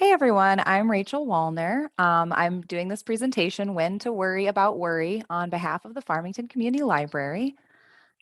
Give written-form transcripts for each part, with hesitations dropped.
Hey everyone, I'm Rachel Wallner. I'm doing this presentation, When to Worry About Worry, on behalf of the Farmington Community Library.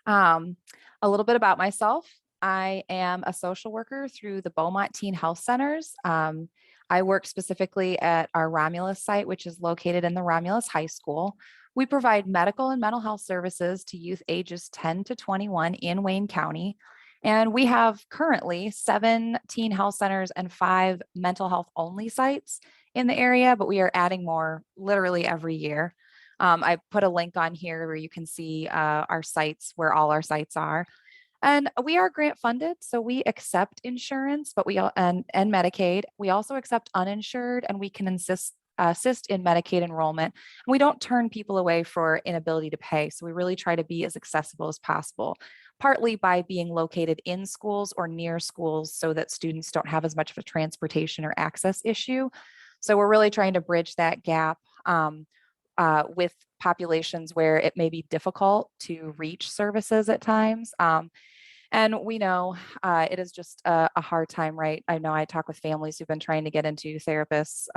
Um, a little bit about myself. I am a social worker through the Beaumont Teen Health Centers. I work specifically at our Romulus site, which is located in the Romulus High School. We provide medical and mental health services to youth ages 10 to 21 in Wayne County. And we have currently 7 teen health centers and 5 mental health only sites in the area, but we are adding more literally every year. I put a link on here where you can see our sites, where all our sites are. And we are grant funded, so we accept insurance, but and Medicaid. We also accept uninsured, and we can assist in Medicaid enrollment. And we don't turn people away for inability to pay. So we really try to be as accessible as possible, partly by being located in schools or near schools so that students don't have as much of a transportation or access issue. So we're really trying to bridge that gap. With populations where it may be difficult to reach services at times. And we know it is just a hard time, right? I know I talk with families who've been trying to get into therapists,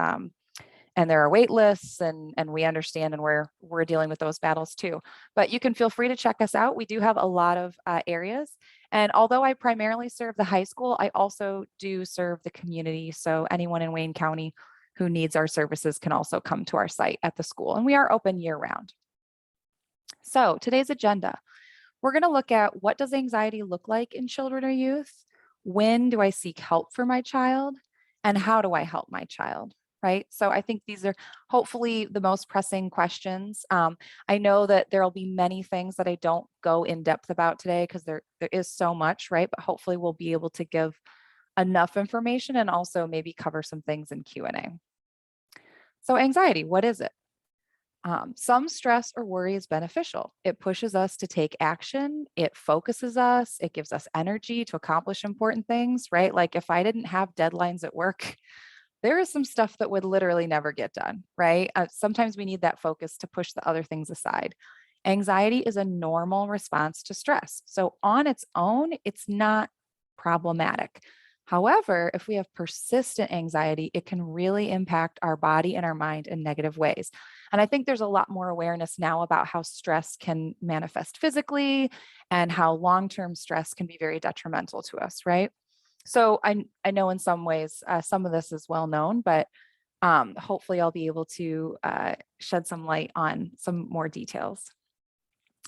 and there are wait lists, and we understand, and we're dealing with those battles too. But you can feel free to check us out. We do have a lot of areas. And although I primarily serve the high school, I also do serve the community. So anyone in Wayne County who needs our services can also come to our site at the school. And we are open year round. So today's agenda, we're going to look at, what does anxiety look like in children or youth? When do I seek help for my child? And how do I help my child? Right. So I think these are hopefully the most pressing questions. I know that there will be many things that I don't go in depth about today because there is so much, right? But hopefully we'll be able to give enough information and also maybe cover some things in Q&A. So anxiety, what is it? Some stress or worry is beneficial. It pushes us to take action. It focuses us. It gives us energy to accomplish important things, right? Like if I didn't have deadlines at work, there is some stuff that would literally never get done, right? Sometimes we need that focus to push the other things aside. Anxiety is a normal response to stress. So on its own, it's not problematic. However, if we have persistent anxiety, it can really impact our body and our mind in negative ways. And I think there's a lot more awareness now about how stress can manifest physically and how long-term stress can be very detrimental to us, right? So I know in some ways some of this is well known, but hopefully I'll be able to shed some light on some more details.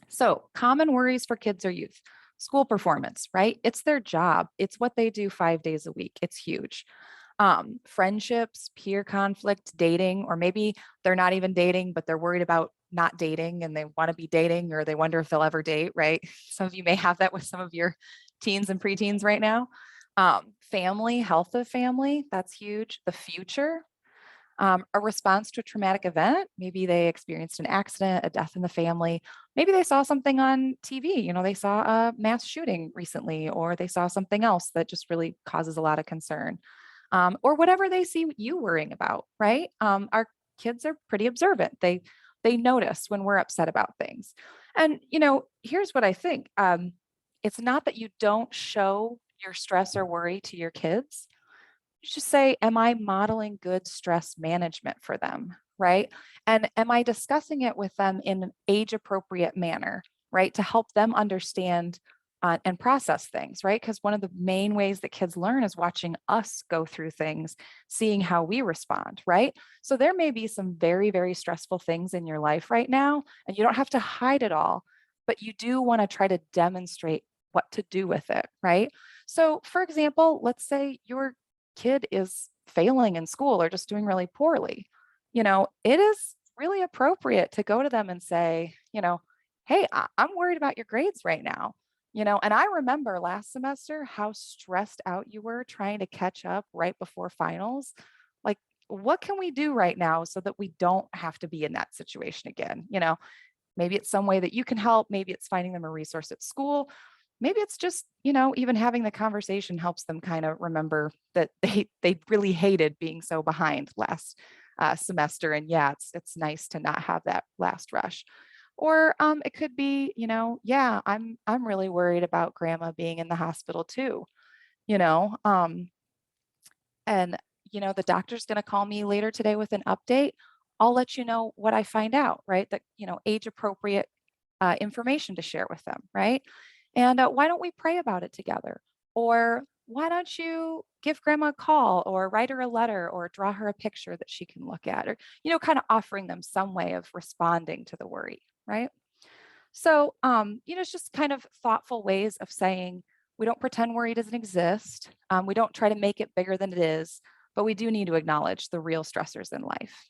So common worries for kids or youth. School performance, right? It's their job. It's what they do 5 days a week. It's huge. Friendships, peer conflict, dating, or maybe they're not even dating, but they're worried about not dating and they want to be dating, or they wonder if they'll ever date, right? Some of you may have that with some of your teens and preteens right now. Family, health of family, that's huge. The future, a response to a traumatic event. Maybe they experienced an accident, a death in the family. Maybe they saw something on TV. They saw a mass shooting recently, or they saw something else that just really causes a lot of concern. Or whatever they see you worrying about, right? Our kids are pretty observant. They notice when we're upset about things. And here's what I think. It's not that you don't show your stress or worry to your kids. You just say, am I modeling good stress management for them? Right. And am I discussing it with them in an age appropriate manner, right? To help them understand and process things, right? Because one of the main ways that kids learn is watching us go through things, seeing how we respond, right? So there may be some very, very stressful things in your life right now, and you don't have to hide it all, but you do want to try to demonstrate what to do with it, right? So, for example, let's say your kid is failing in school or just doing really poorly. It is really appropriate to go to them and say, hey, I'm worried about your grades right now. And I remember last semester how stressed out you were trying to catch up right before finals. Like, what can we do right now so that we don't have to be in that situation again? Maybe it's some way that you can help. Maybe it's finding them a resource at school. Maybe it's just, even having the conversation helps them kind of remember that they really hated being so behind last semester. And yeah, it's nice to not have that last rush. Or it could be, yeah, I'm really worried about grandma being in the hospital too, you know, um, and the doctor's going to call me later today with an update. I'll let you know what I find out, right? That, age appropriate information to share with them, right? And why don't we pray about it together? Or why don't you give grandma a call or write her a letter or draw her a picture that she can look at? Or, kind of offering them some way of responding to the worry, right? So, it's just kind of thoughtful ways of saying we don't pretend worry doesn't exist. We don't try to make it bigger than it is, but we do need to acknowledge the real stressors in life.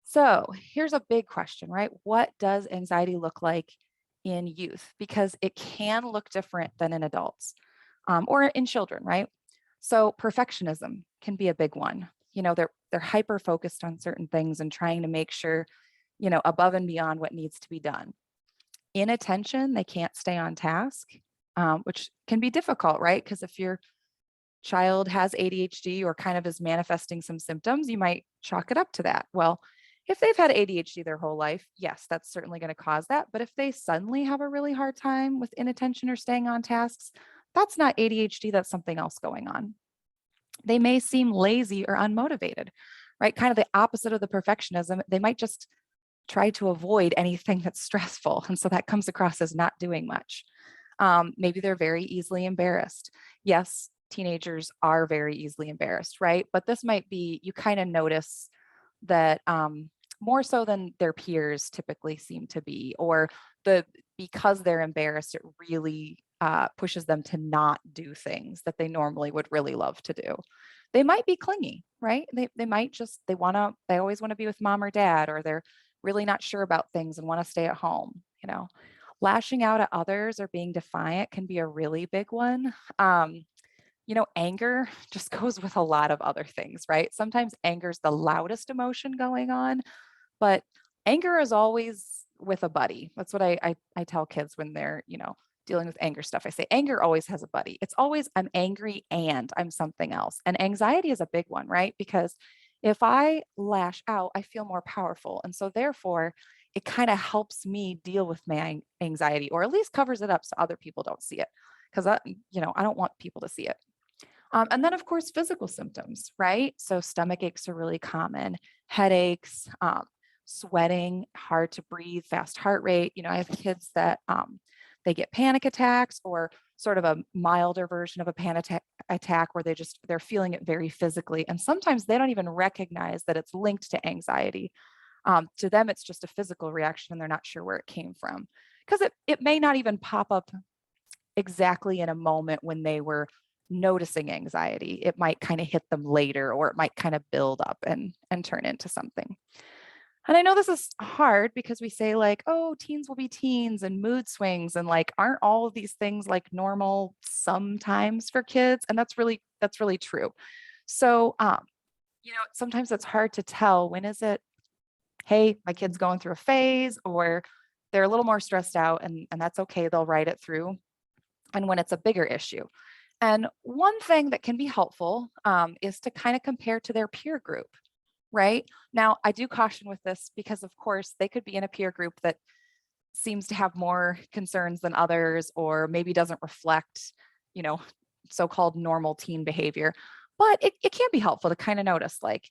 So, here's a big question, right? What does anxiety look like in youth? Because it can look different than in adults or in children, right? So, perfectionism can be a big one. They're hyper focused on certain things and trying to make sure, above and beyond what needs to be done. Inattention, they can't stay on task, which can be difficult, right? Because if your child has ADHD or kind of is manifesting some symptoms, you might chalk it up to that. Well, if they've had ADHD their whole life, yes, that's certainly going to cause that. But if they suddenly have a really hard time with inattention or staying on tasks, that's not ADHD, that's something else going on. They may seem lazy or unmotivated, right? Kind of the opposite of the perfectionism. They might just try to avoid anything that's stressful. And so that comes across as not doing much. Maybe they're very easily embarrassed. Yes, teenagers are very easily embarrassed, right? But this might be, you kind of notice that more so than their peers typically seem to be, or because they're embarrassed, it really pushes them to not do things that they normally would really love to do. They might be clingy, right? They might just, they always want to be with mom or dad, or they're really not sure about things and want to stay at home. Lashing out at others or being defiant can be a really big one. Anger just goes with a lot of other things, right? Sometimes anger is the loudest emotion going on, but anger is always with a buddy. That's what I tell kids when they're, dealing with anger stuff. I say anger always has a buddy. It's always I'm angry and I'm something else. And anxiety is a big one, right? Because if I lash out, I feel more powerful. And so therefore, it kind of helps me deal with my anxiety, or at least covers it up so other people don't see it. Because I don't want people to see it. And then, of course, physical symptoms, right? So stomach aches are really common, headaches, sweating, hard to breathe, fast heart rate. I have kids that they get panic attacks, or sort of a milder version of a attack where they're feeling it very physically. And sometimes they don't even recognize that it's linked to anxiety. To them, it's just a physical reaction and they're not sure where it came from. Because it may not even pop up exactly in a moment when they were noticing anxiety. It might kind of hit them later, or it might kind of build up and turn into something. And I know this is hard because we say like, oh, teens will be teens and mood swings, and like, aren't all of these things like normal sometimes for kids? And that's really true. So, sometimes it's hard to tell, when is it, hey, my kid's going through a phase, or they're a little more stressed out, and that's okay. They'll ride it through. And when it's a bigger issue. And one thing that can be helpful is to kind of compare to their peer group, right? Now, I do caution with this because, of course, they could be in a peer group that seems to have more concerns than others, or maybe doesn't reflect, you know, so-called normal teen behavior. But it can be helpful to kind of notice, like,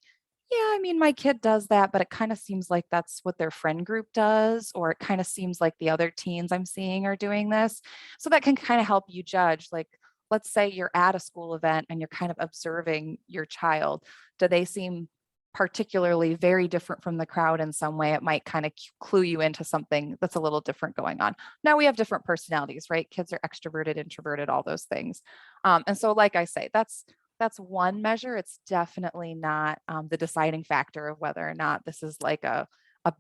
yeah, I mean, my kid does that, but it kind of seems like that's what their friend group does, or it kind of seems like the other teens I'm seeing are doing this. So that can kind of help you judge, like, let's say you're at a school event and you're kind of observing your child. Do they seem particularly very different from the crowd in some way? It might kind of clue you into something that's a little different going on. Now, we have different personalities, right? Kids are extroverted, introverted, all those things. And so, like I say, that's one measure. It's definitely not the deciding factor of whether or not this is like a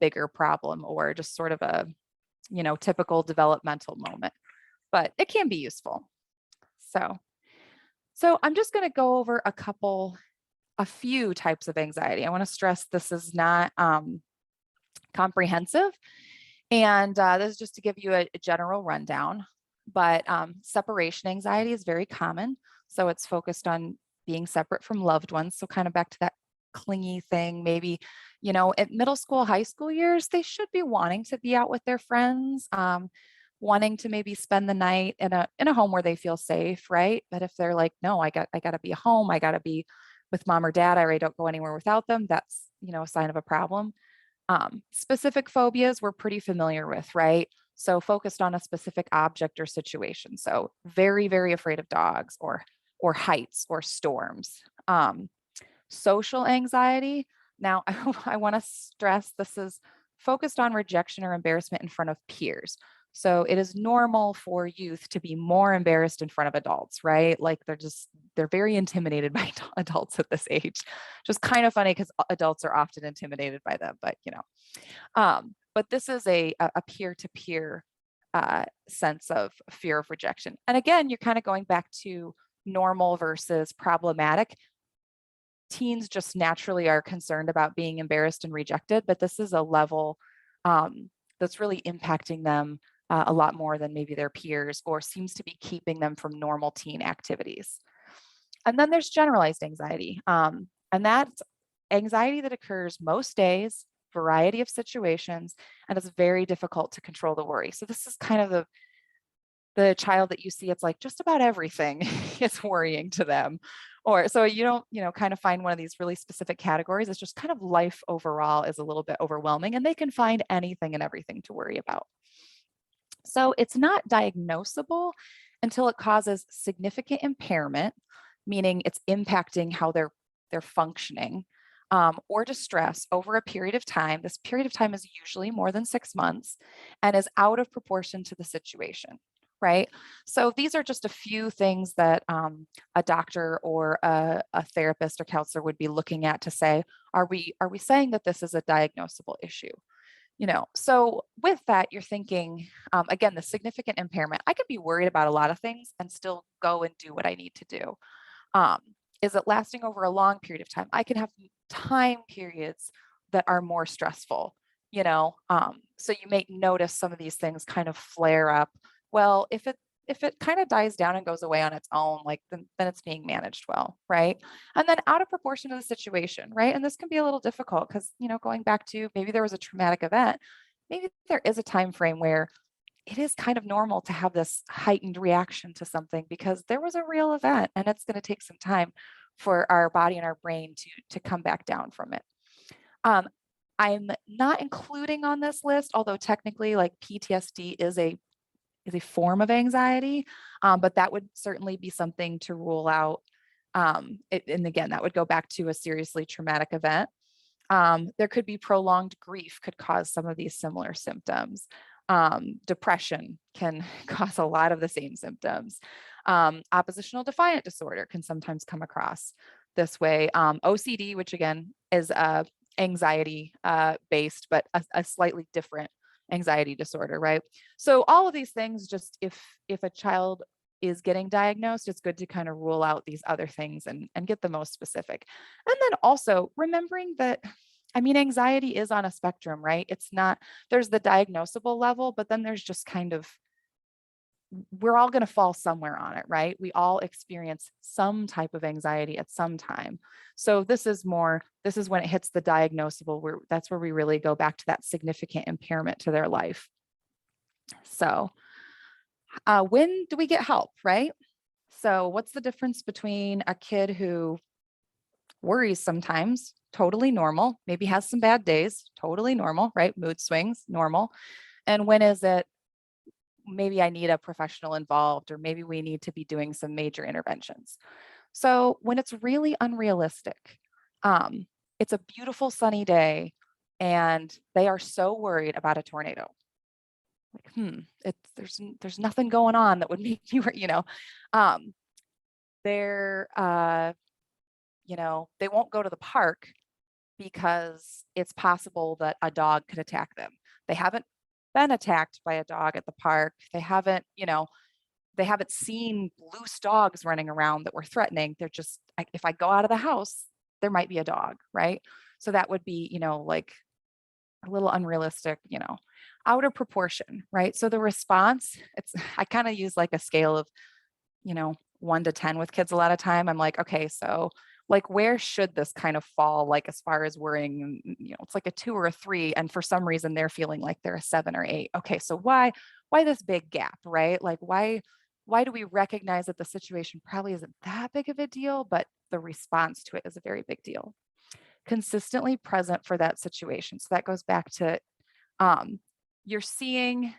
bigger problem, or just sort of a, typical developmental moment, but it can be useful. So I'm just going to go over a few types of anxiety. I want to stress this is not comprehensive. And this is just to give you a general rundown. But separation anxiety is very common. So it's focused on being separate from loved ones. So kind of back to that clingy thing, maybe, at middle school, high school years, they should be wanting to be out with their friends, wanting to maybe spend the night in a home where they feel safe, right? But if they're like, no, I got to be home, I got to be with mom or dad, I already don't go anywhere without them. That's, a sign of a problem. Specific phobias we're pretty familiar with, right? So focused on a specific object or situation. So very, very afraid of dogs or heights or storms. Social anxiety. Now, I want to stress this is focused on rejection or embarrassment in front of peers. So it is normal for youth to be more embarrassed in front of adults, right? Like they're very intimidated by adults at this age. Just kind of funny because adults are often intimidated by them, but but this is a peer-to-peer sense of fear of rejection. And again, you're kind of going back to normal versus problematic. Teens just naturally are concerned about being embarrassed and rejected, but this is a level that's really impacting them a lot more than maybe their peers, or seems to be keeping them from normal teen activities. And then there's generalized anxiety, and that's anxiety that occurs most days, variety of situations, and it's very difficult to control the worry. So this is kind of the child that you see, it's like just about everything is worrying to them. Or so you don't, kind of find one of these really specific categories. It's just kind of life overall is a little bit overwhelming, and they can find anything and everything to worry about. So it's not diagnosable until it causes significant impairment, meaning it's impacting how they're functioning, or distress over a period of time. This period of time is usually more than 6 months and is out of proportion to the situation. Right. So these are just a few things that a doctor or a therapist or counselor would be looking at to say, are we saying that this is a diagnosable issue? So with that, you're thinking, again, the significant impairment. I could be worried about a lot of things and still go and do what I need to do. Um, is it lasting over a long period of time? I can have time periods that are more stressful, so you may notice some of these things kind of flare up. Well, if it kind of dies down and goes away on its own, like then it's being managed well, right? And then out of proportion to the situation, right? And this can be a little difficult because, going back to maybe there was a traumatic event, maybe there is a time frame where it is kind of normal to have this heightened reaction to something because there was a real event, and it's going to take some time for our body and our brain to come back down from it. I'm not including on this list, although technically like PTSD is a form of anxiety, but that would certainly be something to rule out. And again, that would go back to a seriously traumatic event. There could be prolonged grief could cause some of these similar symptoms. Depression can cause a lot of the same symptoms. Oppositional defiant disorder can sometimes come across this way. OCD, which again is anxiety based, but a slightly different anxiety disorder, right? So all of these things, just if a child is getting diagnosed, it's good to kind of rule out these other things and get the most specific. And then also remembering that, anxiety is on a spectrum, right? It's not, there's the diagnosable level, but then there's just kind of, we're all going to fall somewhere on it, right? We all experience some type of anxiety at some time. So this is when it hits the diagnosable, that's where we really go back to that significant impairment to their life. So when do we get help, right? So what's the difference between a kid who worries sometimes, totally normal, maybe has some bad days, totally normal, right? Mood swings, normal. And when is it, maybe I need a professional involved, or maybe we need to be doing some major interventions. So when it's really unrealistic, it's a beautiful sunny day and they are so worried about a tornado. Like, there's nothing going on that would make you, they're, they won't go to the park because it's possible that a dog could attack them. They haven't been attacked by a dog at the park. They haven't seen loose dogs running around that were threatening. They're just, if I go out of the house, there might be a dog, right? So that would be, like a little unrealistic, out of proportion, right? So the response, I kind of use like a scale of, 1 to 10 with kids a lot of time. I'm like, okay, so like, where should this kind of fall? Like, as far as worrying, it's like a 2 or a 3. And for some reason they're feeling like they're a 7 or 8. Okay. So why this big gap, right? Like, why why do we recognize that the situation probably isn't that big of a deal, but the response to it is a very big deal? Consistently present for that situation. So that goes back to um, you're seeing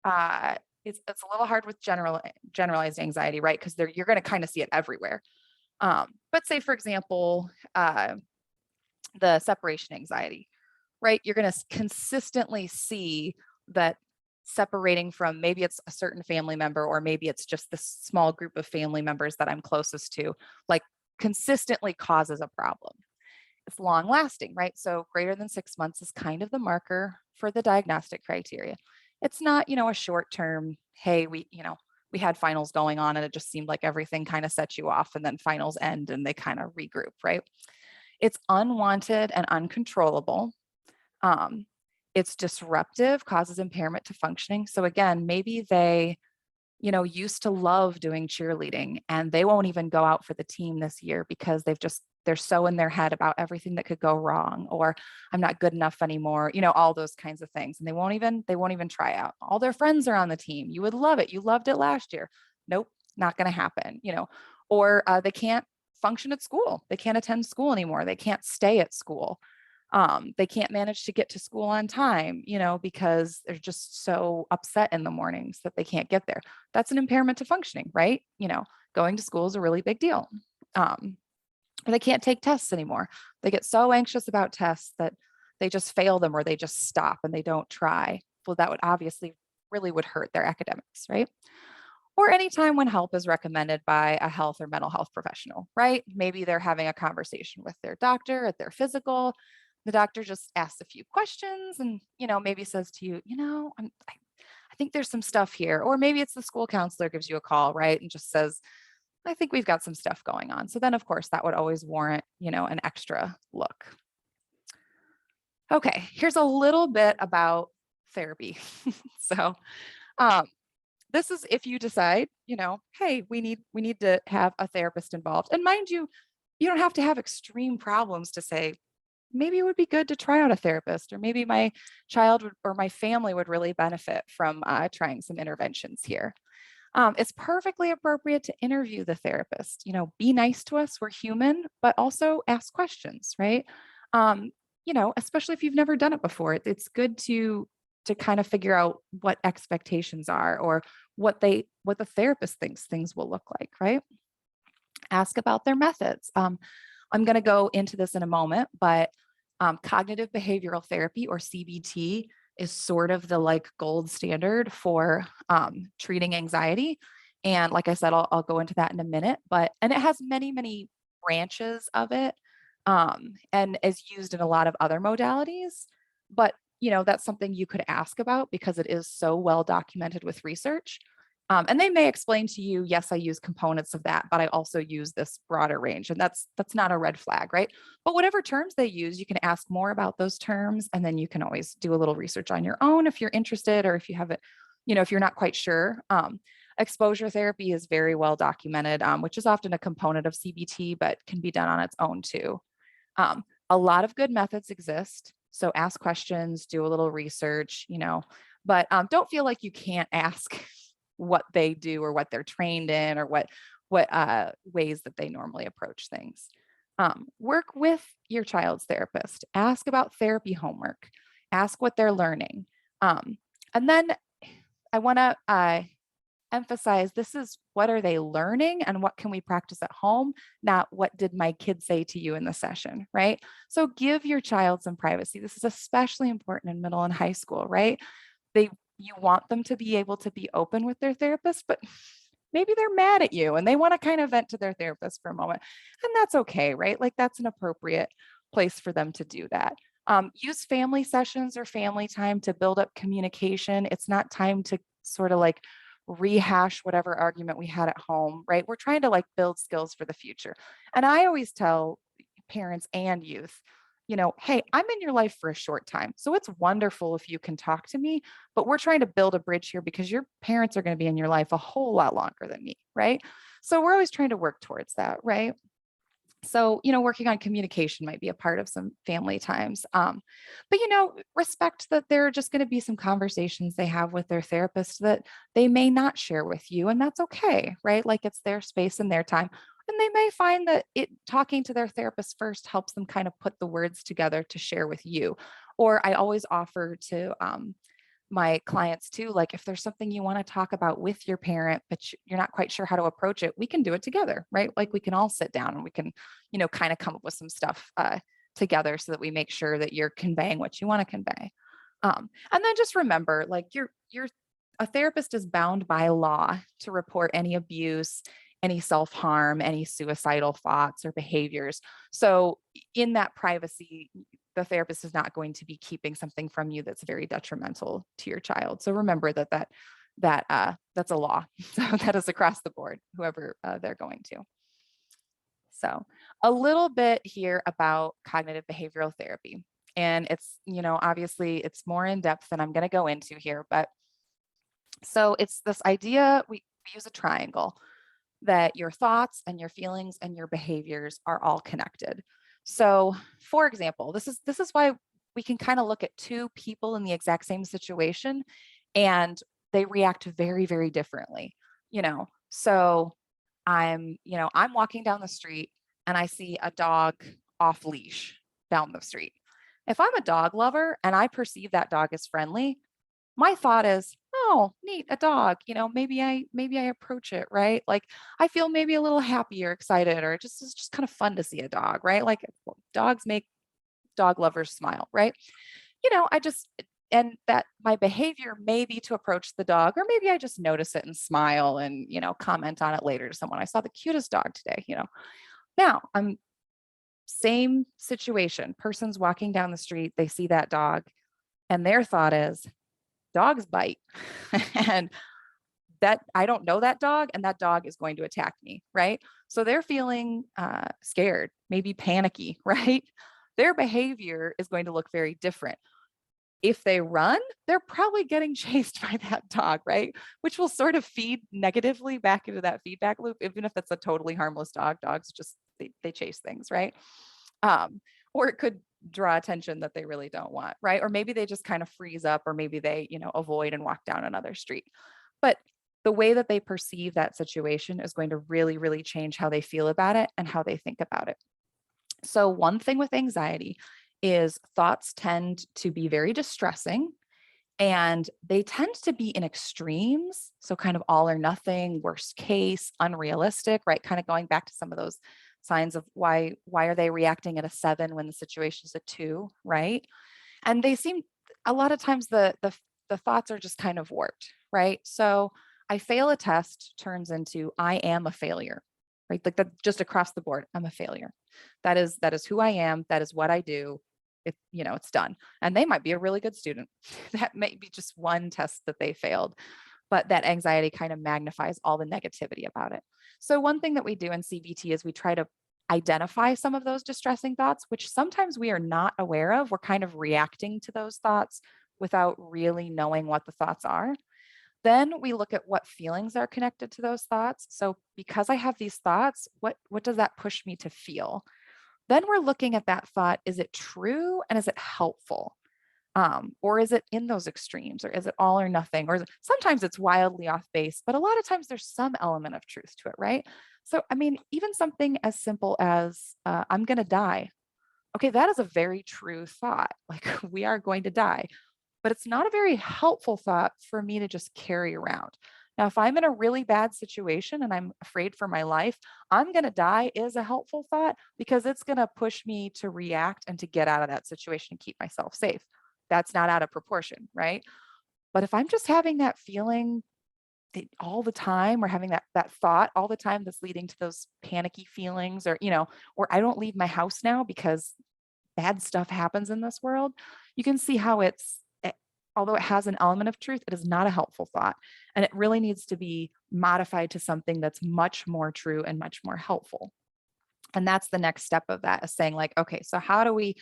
uh, it's a little hard with generalized anxiety, right? Because you're going to kind of see it everywhere. But say, for example, the separation anxiety, right? You're going to consistently see that separating from, maybe it's a certain family member, or maybe it's just the small group of family members that I'm closest to, like consistently causes a problem. It's long lasting, right? So greater than 6 months is kind of the marker for the diagnostic criteria. It's not, a short term, hey, we had finals going on and it just seemed like everything kind of set you off, and then finals end and they kind of regroup, right? It's unwanted and uncontrollable. Um, it's disruptive, causes impairment to functioning. So again, maybe they, used to love doing cheerleading and they won't even go out for the team this year because they're so in their head about everything that could go wrong, or I'm not good enough anymore, all those kinds of things. And they won't even try out. All their friends are on the team. You would love it. You loved it last year. Nope, not going to happen, or they can't function at school. They can't attend school anymore. They can't stay at school. They can't manage to get to school on time, because they're just so upset in the mornings that they can't get there. That's an impairment to functioning, right? Going to school is a really big deal. Or they can't take tests anymore. They get so anxious about tests that they just fail them, or they just stop and they don't try. Well, that would obviously really would hurt their academics, right? Or anytime when help is recommended by a health or mental health professional, right? Maybe they're having a conversation with their doctor at their physical. The doctor just asks a few questions and, maybe says to you, I think there's some stuff here. Or maybe it's the school counselor gives you a call, right? And just says, I think we've got some stuff going on. So then, of course, that would always warrant, an extra look. Okay, here's a little bit about therapy. So, um, this is if you decide, hey, we need to have a therapist involved. And mind you, you don't have to have extreme problems to say, maybe it would be good to try out a therapist, or maybe my child or my family would really benefit from trying some interventions here. It's perfectly appropriate to interview the therapist. Be nice to us. We're human, but also ask questions, right? Especially if you've never done it before. It's good to kind of figure out what expectations are, or what the therapist thinks things will look like, right? Ask about their methods. I'm going to go into this in a moment, but cognitive behavioral therapy, or CBT, is sort of the like gold standard for treating anxiety. And like I said, I'll go into that in a minute, and it has many, many branches of it, and is used in a lot of other modalities. But, that's something you could ask about because it is so well documented with research. And they may explain to you, yes, I use components of that, but I also use this broader range. And that's not a red flag, right? But whatever terms they use, you can ask more about those terms. And then you can always do a little research on your own if you're interested, or if you haven't, if you're not quite sure. Exposure therapy is very well documented, which is often a component of CBT, but can be done on its own too. A lot of good methods exist. So ask questions, do a little research, but don't feel like you can't ask what they do, or what they're trained in, or what ways that they normally approach things. Work with your child's therapist. Ask about therapy homework. Ask what they're learning. And then I want to emphasize, this is what are they learning and what can we practice at home, not what did my kid say to you in the session, right? So give your child some privacy. This is especially important in middle and high school, right? You want them to be able to be open with their therapist, but maybe they're mad at you and they want to kind of vent to their therapist for a moment. And that's okay, right? Like that's an appropriate place for them to do that. Use family sessions or family time to build up communication. It's not time to sort of like rehash whatever argument we had at home, right? We're trying to like build skills for the future. And I always tell parents and youth, hey, I'm in your life for a short time. So it's wonderful if you can talk to me, but we're trying to build a bridge here because your parents are going to be in your life a whole lot longer than me, right? So we're always trying to work towards that, right? So, working on communication might be a part of some family times. But, respect that there are just going to be some conversations they have with their therapist that they may not share with you. And that's okay, right? Like it's their space and their time. And they may find that talking to their therapist first helps them kind of put the words together to share with you. Or I always offer to my clients too, like if there's something you want to talk about with your parent but you're not quite sure how to approach it, we can do it together, right? Like we can all sit down and we can kind of come up with some stuff together so that we make sure that you're conveying what you want to convey. And then just remember, like you're a therapist is bound by law to report any abuse, any self-harm, any suicidal thoughts or behaviors. So in that privacy, the therapist is not going to be keeping something from you that's very detrimental to your child. So remember that's a law. So that is across the board, whoever they're going to. So a little bit here about cognitive behavioral therapy. And it's, obviously it's more in depth than I'm going to go into here, but so it's this idea, we use a triangle that your thoughts and your feelings and your behaviors are all connected. So, for example, this is why we can kind of look at two people in the exact same situation and they react very, very differently. So I'm walking down the street and I see a dog off leash down the street. If I'm a dog lover and I perceive that dog as friendly, my thought is, oh, neat, a dog, maybe I approach it, right? Like I feel maybe a little happy or excited, or it's just kind of fun to see a dog, right? Like dogs make dog lovers smile, right? I just and that my behavior may be to approach the dog, or maybe I just notice it and smile and comment on it later to someone. I saw the cutest dog today. Now I'm same situation. Person's walking down the street, they see that dog, and their thought is, dogs bite. And that I don't know that dog, and that dog is going to attack me, right? So they're feeling scared, maybe panicky, right? Their behavior is going to look very different. If they run, they're probably getting chased by that dog, right? Which will sort of feed negatively back into that feedback loop, even if that's a totally harmless dog. Dogs just they chase things, right? Or it could draw attention that they really don't want, right? Or maybe they just kind of freeze up, or maybe they, avoid and walk down another street. But the way that they perceive that situation is going to really, really change how they feel about it and how they think about it. So, one thing with anxiety is thoughts tend to be very distressing and they tend to be in extremes. So, kind of all or nothing, worst case, unrealistic, right? Kind of going back to some of those signs of why are they reacting at a 7 when the situation is a 2, right? And they seem a lot of times the thoughts are just kind of warped, right? So I fail a test turns into I am a failure, right? Like that, just across the board, I'm a failure. That is who I am. That is what I do. It's done. And they might be a really good student. That may be just one test that they failed, but that anxiety kind of magnifies all the negativity about it. So one thing that we do in CBT is we try to identify some of those distressing thoughts, which sometimes we are not aware of. We're kind of reacting to those thoughts without really knowing what the thoughts are. Then we look at what feelings are connected to those thoughts. So because I have these thoughts, what does that push me to feel? Then we're looking at that thought. Is it true and is it helpful? Or is it in those extremes, or is it all or nothing? Or sometimes it's wildly off base, but a lot of times there's some element of truth to it, right? So, I mean, even something as simple as I'm going to die. Okay, that is a very true thought. Like we are going to die, but it's not a very helpful thought for me to just carry around. Now, if I'm in a really bad situation and I'm afraid for my life, I'm going to die is a helpful thought because it's going to push me to react and to get out of that situation and keep myself safe. That's not out of proportion, right? But if I'm just having that feeling all the time, or having that thought all the time that's leading to those panicky feelings, or I don't leave my house now because bad stuff happens in this world, you can see how although it has an element of truth, it is not a helpful thought. And it really needs to be modified to something that's much more true and much more helpful. And that's the next step of that, is saying like, okay, so how do we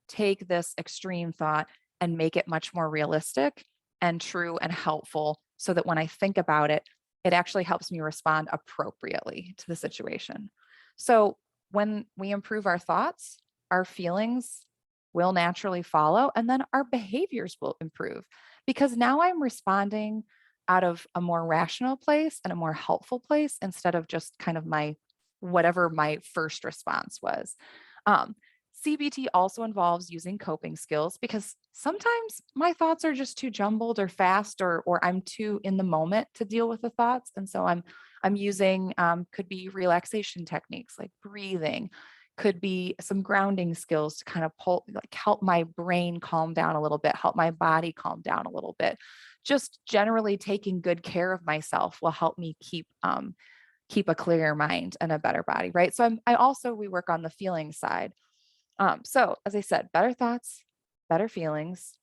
take this extreme thought and make it much more realistic and true and helpful so that when I think about it, it actually helps me respond appropriately to the situation. So when we improve our thoughts, our feelings will naturally follow, and then our behaviors will improve because now I'm responding out of a more rational place and a more helpful place instead of just kind of my whatever my first response was. Um, CBT also involves using coping skills because sometimes my thoughts are just too jumbled or fast, or I'm too in the moment to deal with the thoughts, and so I'm using could be relaxation techniques like breathing, could be some grounding skills to kind of pull like help my brain calm down a little bit, help my body calm down a little bit. Just generally taking good care of myself will help me keep a clearer mind and a better body, right? So I also we work on the feeling side. So as I said, better thoughts, better feelings,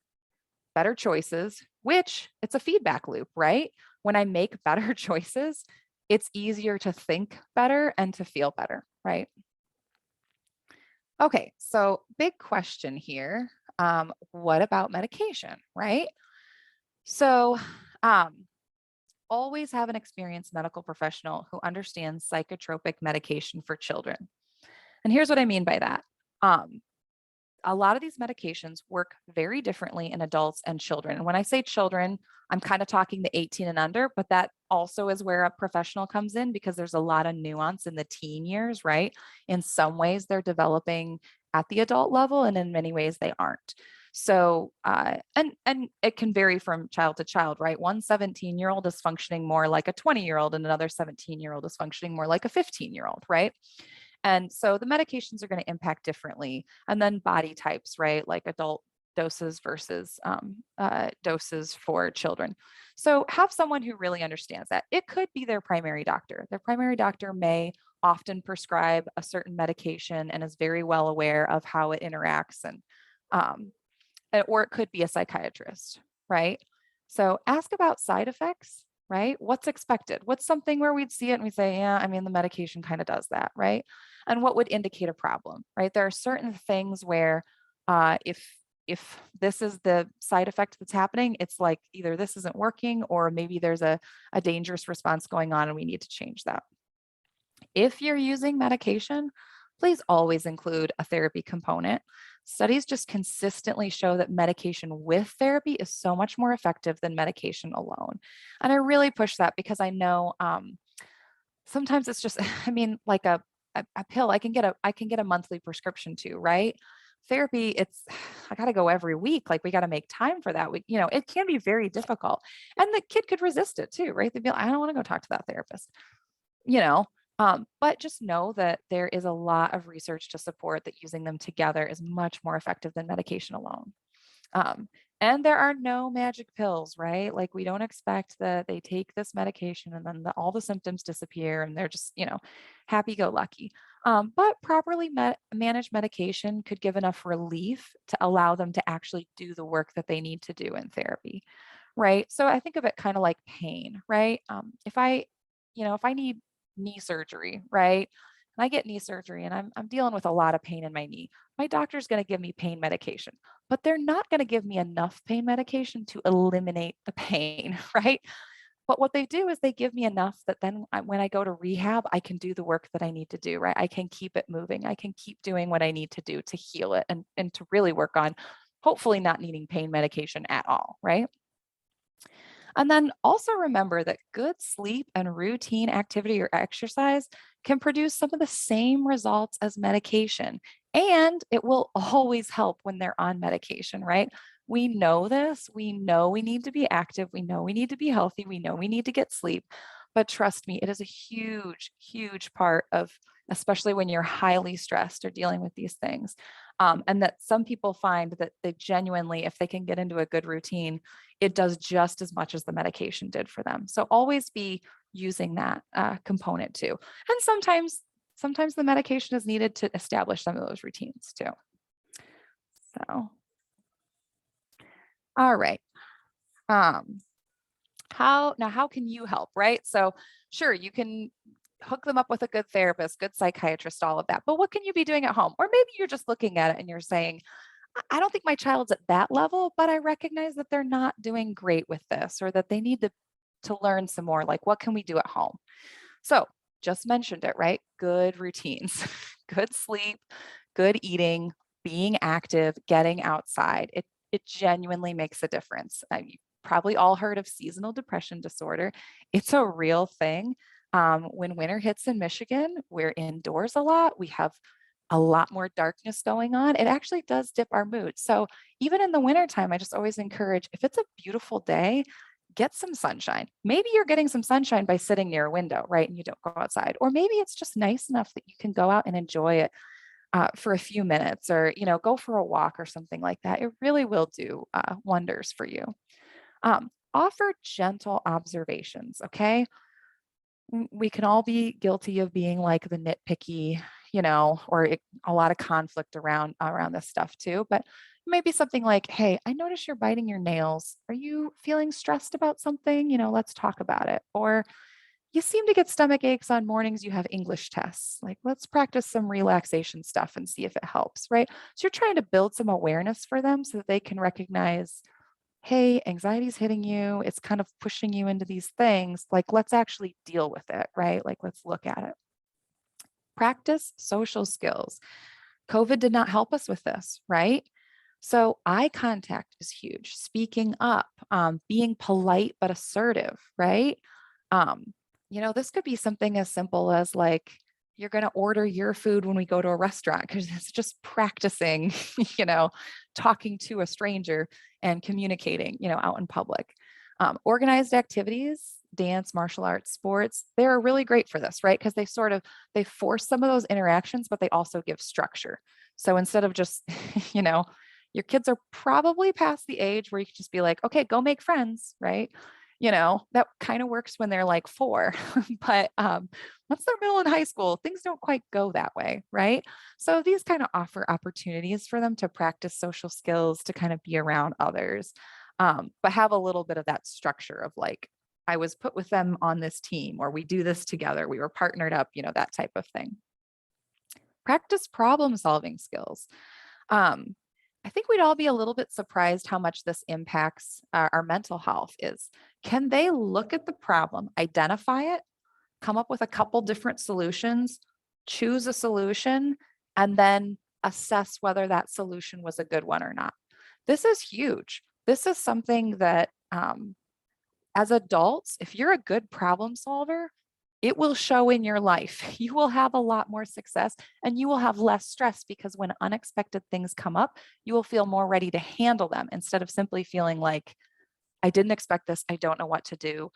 better choices, which it's a feedback loop, right? When I make better choices, it's easier to think better and to feel better, right? Okay, so big question here. What about medication, right? So, um, always have an experienced medical professional who understands psychotropic medication for children. And here's what I mean by that. Um, a lot of these medications work very differently in adults and children. And when I say children, I'm kind of talking the 18 and under, but that also is where a professional comes in because there's a lot of nuance in the teen years, right? In some ways, they're developing at the adult level, and in many ways, they aren't. So, and it can vary from child to child, right? One 17-year-old is functioning more like a 20-year-old, and another 17-year-old is functioning more like a 15-year-old, right? And so the medications are going to impact differently. And then body types, right? Like adult doses versus doses for children. So have someone who really understands that. It could be their primary doctor. Their primary doctor may often prescribe a certain medication and is very well aware of how it interacts um, or it could be a psychiatrist, right? So ask about side effects, right? What's expected? What's something where we'd see it and we say, yeah, I mean, the medication kind of does that, right? And what would indicate a problem, right? There are certain things where if this is the side effect that's happening, it's like either this isn't working or maybe there's a dangerous response going on and we need to change that. If you're using medication, please always include a therapy component. Studies just consistently show that medication with therapy is so much more effective than medication alone. And I really push that because I know sometimes it's just, I mean, like a pill, I can get a monthly prescription to, right? Therapy, it's I got to go every week. Like we got to make time for that. It can be very difficult. And the kid could resist it too, right? They'd be like, I don't want to go talk to that therapist you know but just know that there is a lot of research to support that using them together is much more effective than medication alone. um, and there are no magic pills, right? Like we don't expect that they take this medication and then all the symptoms disappear and they're just happy go lucky. But properly managed medication could give enough relief to allow them to actually do the work that they need to do in therapy, right? So I think of it kind of like pain, right? If I need knee surgery, right? And I get knee surgery and I'm dealing with a lot of pain in my knee. My doctor's going to give me pain medication, but they're not going to give me enough pain medication to eliminate the pain, right? But what they do is they give me enough that then when I go to rehab, I can do the work that I need to do, right? I can keep it moving. I can keep doing what I need to do to heal it and to really work on hopefully not needing pain medication at all, right? And then also remember that good sleep and routine activity or exercise can produce some of the same results as medication. And it will always help when they're on medication, right? We know this. We know we need to be active. We know we need to be healthy. We know we need to get sleep. But trust me, it is a huge, huge part of, especially when you're highly stressed or dealing with these things. And that some people find that they genuinely, if they can get into a good routine, it does just as much as the medication did for them. So always be using that component too. And sometimes the medication is needed to establish some of those routines too. So, all right. Um, how can you help, right? So sure, you can hook them up with a good therapist, good psychiatrist, all of that. But what can you be doing at home? Or maybe you're just looking at it and you're saying, I don't think my child's at that level, but I recognize that they're not doing great with this or that they need to learn some more. Like, what can we do at home? So just mentioned it, right? Good routines, good sleep, good eating, being active, getting outside. It genuinely makes a difference. You probably all heard of seasonal depression disorder. It's a real thing. When winter hits in Michigan, we're indoors a lot. We have a lot more darkness going on. It actually does dip our mood. So even in the wintertime, I just always encourage, if it's a beautiful day, get some sunshine. Maybe you're getting some sunshine by sitting near a window, right? And you don't go outside. Or maybe it's just nice enough that you can go out and enjoy it for a few minutes, or, go for a walk or something like that. It really will do wonders for you. Offer gentle observations, okay? We can all be guilty of being like the nitpicky, a lot of conflict around this stuff too. But maybe something like, "Hey, I notice you're biting your nails. Are you feeling stressed about something? Let's talk about it." Or, "You seem to get stomach aches on mornings you have English tests. Like, let's practice some relaxation stuff and see if it helps," right? So you're trying to build some awareness for them so that they can recognize, hey, anxiety's hitting you. It's kind of pushing you into these things. Like, let's actually deal with it, right? Like, let's look at it. Practice social skills. COVID did not help us with this, right? So, eye contact is huge. Speaking up, being polite but assertive, right? This could be something as simple as like, you're going to order your food when we go to a restaurant because it's just practicing, you know, talking to a stranger and communicating, out in public. Organized activities, dance, martial arts, sports, they're really great for this, right? Because they force some of those interactions, but they also give structure. So instead of just, you know, your kids are probably past the age where you can just be like, okay, go make friends, right? That kind of works when they're like 4, but once they're middle and high school, things don't quite go that way, right? So these kind of offer opportunities for them to practice social skills, to kind of be around others, but have a little bit of that structure of like, I was put with them on this team, or we do this together, we were partnered up, that type of thing. Practice problem solving skills. Um, I think we'd all be a little bit surprised how much this impacts our mental health is. Can they look at the problem, identify it, come up with a couple different solutions, choose a solution, and then assess whether that solution was a good one or not? This is huge. This is something that as adults, if you're a good problem solver, it will show in your life. You will have a lot more success and you will have less stress, because when unexpected things come up, you will feel more ready to handle them instead of simply feeling like, I didn't expect this, I don't know what to do,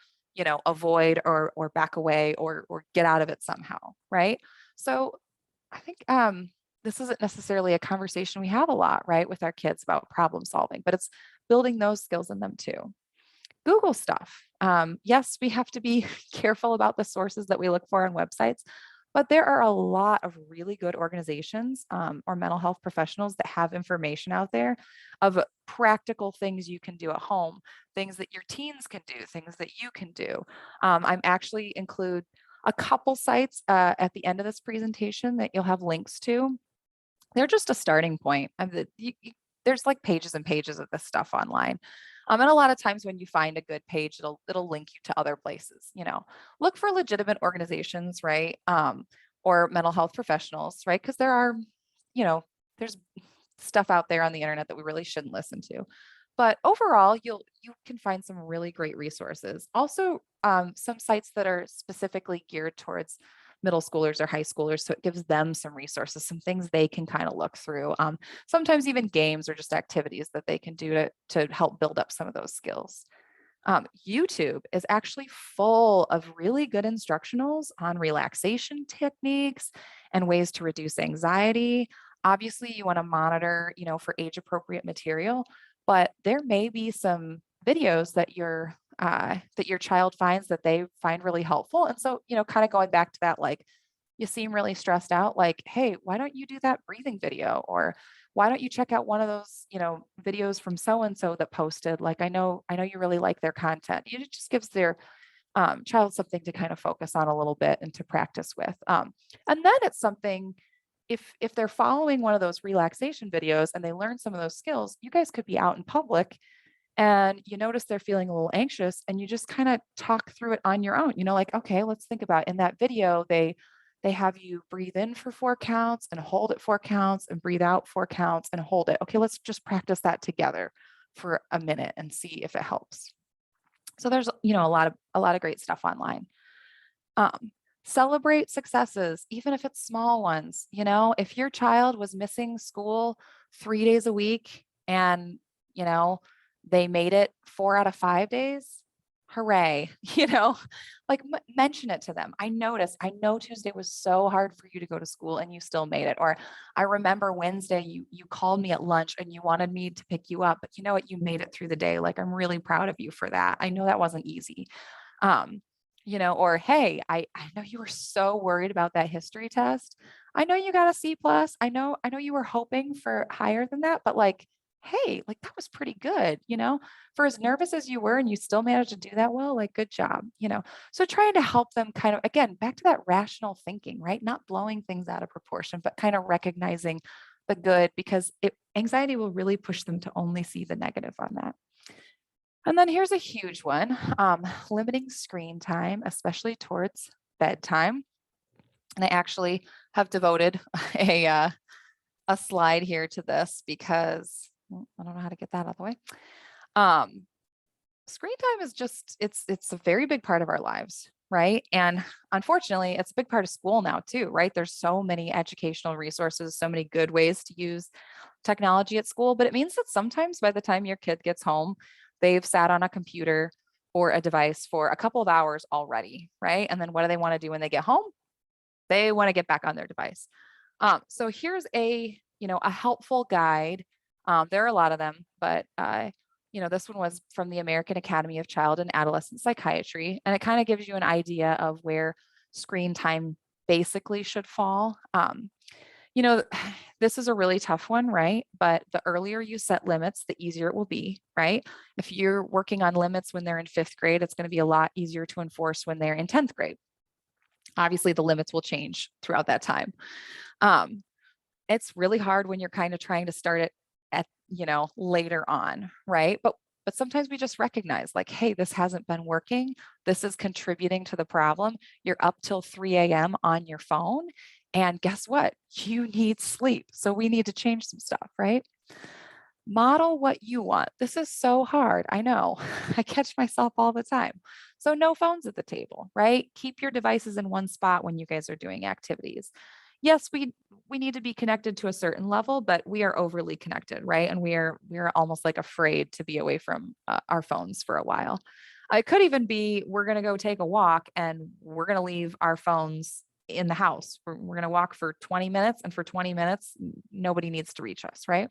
avoid or back away or get out of it somehow, right? So I think this isn't necessarily a conversation we have a lot, right, with our kids about problem solving, but it's building those skills in them too. Google stuff. Yes, we have to be careful about the sources that we look for on websites, but there are a lot of really good organizations or mental health professionals that have information out there of practical things you can do at home, things that your teens can do, things that you can do. I'm actually include a couple sites at the end of this presentation that you'll have links to. They're just a starting point. There's like pages and pages of this stuff online. And a lot of times when you find a good page, it'll link you to other places. Look for legitimate organizations, right? Or mental health professionals, right? Because there's stuff out there on the internet that we really shouldn't listen to. But overall, you can find some really great resources. Also, some sites that are specifically geared towards middle schoolers or high schoolers, so it gives them some resources, some things they can kind of look through. Sometimes even games or just activities that they can do to help build up some of those skills. YouTube is actually full of really good instructionals on relaxation techniques and ways to reduce anxiety. Obviously, you want to monitor, for age appropriate material, but there may be some videos that your child finds that they find really helpful. And so, kind of going back to that, like, you seem really stressed out, like, hey, why don't you do that breathing video? Or why don't you check out one of those, videos from so and so that posted? Like, I know you really like their content. It just gives their child something to kind of focus on a little bit and to practice with. And then it's something, if they're following one of those relaxation videos and they learn some of those skills, you guys could be out in public and you notice they're feeling a little anxious, and you just kind of talk through it on your own. Like, okay, let's think about in that video, they have you breathe in for 4 counts and hold it 4 counts and breathe out 4 counts and hold it. Okay, let's just practice that together for a minute and see if it helps. So there's, a lot of great stuff online. Um, Celebrate successes, even if it's small ones. If your child was missing school 3 days a week and, you know, they made it 4 out of 5 days, hooray, like mention it to them. I know Tuesday was so hard for you to go to school and you still made it. Or I remember Wednesday, you called me at lunch and you wanted me to pick you up, but you know what? You made it through the day. Like, I'm really proud of you for that. I know that wasn't easy. Um, or hey, I know you were so worried about that history test. I know you got a C plus. I know you were hoping for higher than that, but like, hey, like that was pretty good, for as nervous as you were and you still managed to do that well, like good job. So trying to help them kind of, again, back to that rational thinking, right? Not blowing things out of proportion, but kind of recognizing the good, because anxiety will really push them to only see the negative on that. And then here's a huge one, limiting screen time, especially towards bedtime. And I actually have devoted a slide here to this because I don't know how to get that out of the way. Screen time is just, it's a very big part of our lives, right? And unfortunately, it's a big part of school now too, right? There's so many educational resources, so many good ways to use technology at school, but it means that sometimes by the time your kid gets home, they've sat on a computer or a device for a couple of hours already, right? And then what do they want to do when they get home? They want to get back on their device. So here's a helpful guide. There are a lot of them, but this one was from the American Academy of Child and Adolescent Psychiatry, and it kind of gives you an idea of where screen time basically should fall. You know, this is a really tough one, right? But the earlier you set limits, the easier it will be, right? If you're working on limits when they're in 5th grade, it's going to be a lot easier to enforce when they're in 10th grade. Obviously, the limits will change throughout that time. It's really hard when you're kind of trying to start it at, later on, right? But sometimes we just recognize like, hey, this hasn't been working. This is contributing to the problem. You're up till 3 a.m. on your phone. And guess what? You need sleep. So we need to change some stuff, right? Model what you want. This is so hard. I know. I catch myself all the time. So no phones at the table, right? Keep your devices in one spot when you guys are doing activities. Yes, we need to be connected to a certain level, but we are overly connected, right? And we are almost like afraid to be away from our phones for a while. It could even be we're going to go take a walk and we're going to leave our phones in the house. We're going to walk for 20 minutes, and for 20 minutes nobody needs to reach us, right?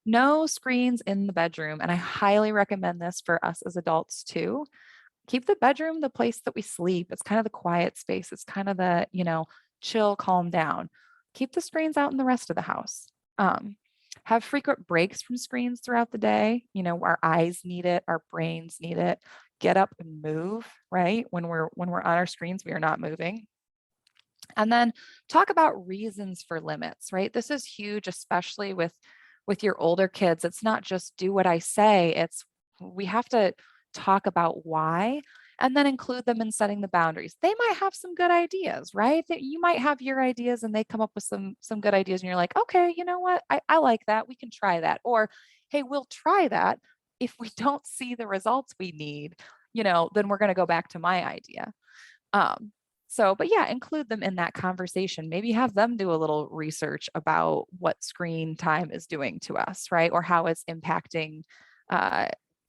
No screens in the bedroom. And I highly recommend this for us as adults too. Keep the bedroom the place that we sleep. It's kind of the quiet space. It's kind of the, chill, calm down. Keep the screens out in the rest of the house. Have frequent breaks from screens throughout the day. Our eyes need it, our brains need it. Get up and move, right? When we're on our screens, we are not moving. And then talk about reasons for limits, right? This is huge, especially with your older kids. It's not just do what I say. We have to talk about why and then include them in setting the boundaries. They might have some good ideas, right? That you might have your ideas and they come up with some good ideas and you're like, okay, you know what? I like that. We can try that. Or, hey, we'll try that. If we don't see the results we need, then we're going to go back to my idea. But yeah, include them in that conversation. Maybe have them do a little research about what screen time is doing to us, right? Or how it's impacting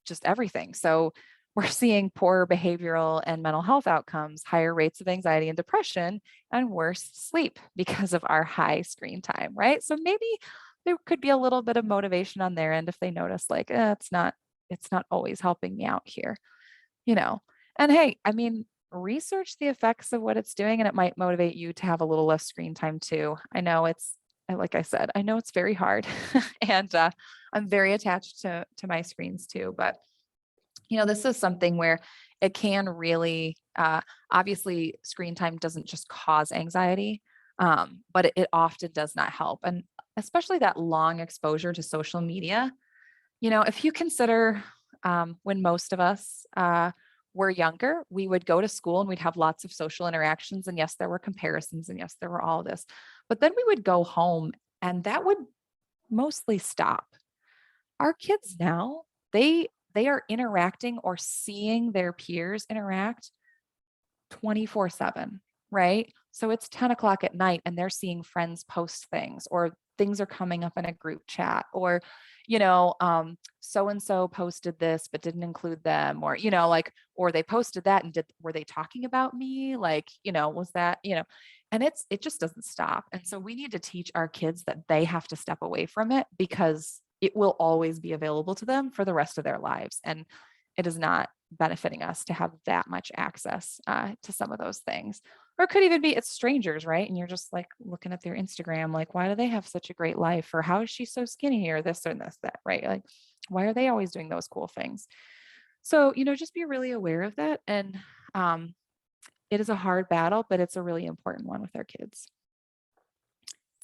just everything. So we're seeing poor behavioral and mental health outcomes, higher rates of anxiety and depression, and worse sleep because of our high screen time, right? So maybe there could be a little bit of motivation on their end if they notice like, it's not always helping me out here, you know. And hey, I mean, research the effects of what it's doing, and it might motivate you to have a little less screen time too. I know like I said, I know it's very hard and I'm very attached to my screens too, but this is something where it can really, obviously screen time doesn't just cause anxiety, but it often does not help. And especially that long exposure to social media, if you consider when most of us were younger, we would go to school and we'd have lots of social interactions. And yes, there were comparisons, and yes, there were all this. But then we would go home and that would mostly stop. Our kids now, they are interacting or seeing their peers interact 24/7, right? So it's 10 o'clock at night and they're seeing friends post things, or things are coming up in a group chat, or, so and so posted this but didn't include them, or, like, or they posted that and were they talking about me? Like, was that, and it just doesn't stop. And so we need to teach our kids that they have to step away from it because it will always be available to them for the rest of their lives. And it is not benefiting us to have that much access to some of those things. Or it could even be it's strangers, right? And you're just like looking at their Instagram, like, why do they have such a great life? Or how is she so skinny? Or this or this, that, right? Like, why are they always doing those cool things? So, just be really aware of that. And it is a hard battle, but it's a really important one with our kids.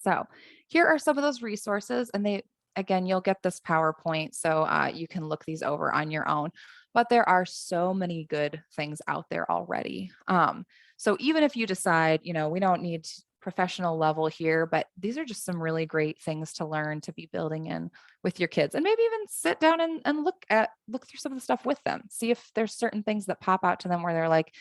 So here are some of those resources, and again, you'll get this PowerPoint, so you can look these over on your own. But there are so many good things out there already. So even if you decide, we don't need professional level here, but these are just some really great things to learn to be building in with your kids, and maybe even sit down and look through some of the stuff with them. See if there's certain things that pop out to them where they're like,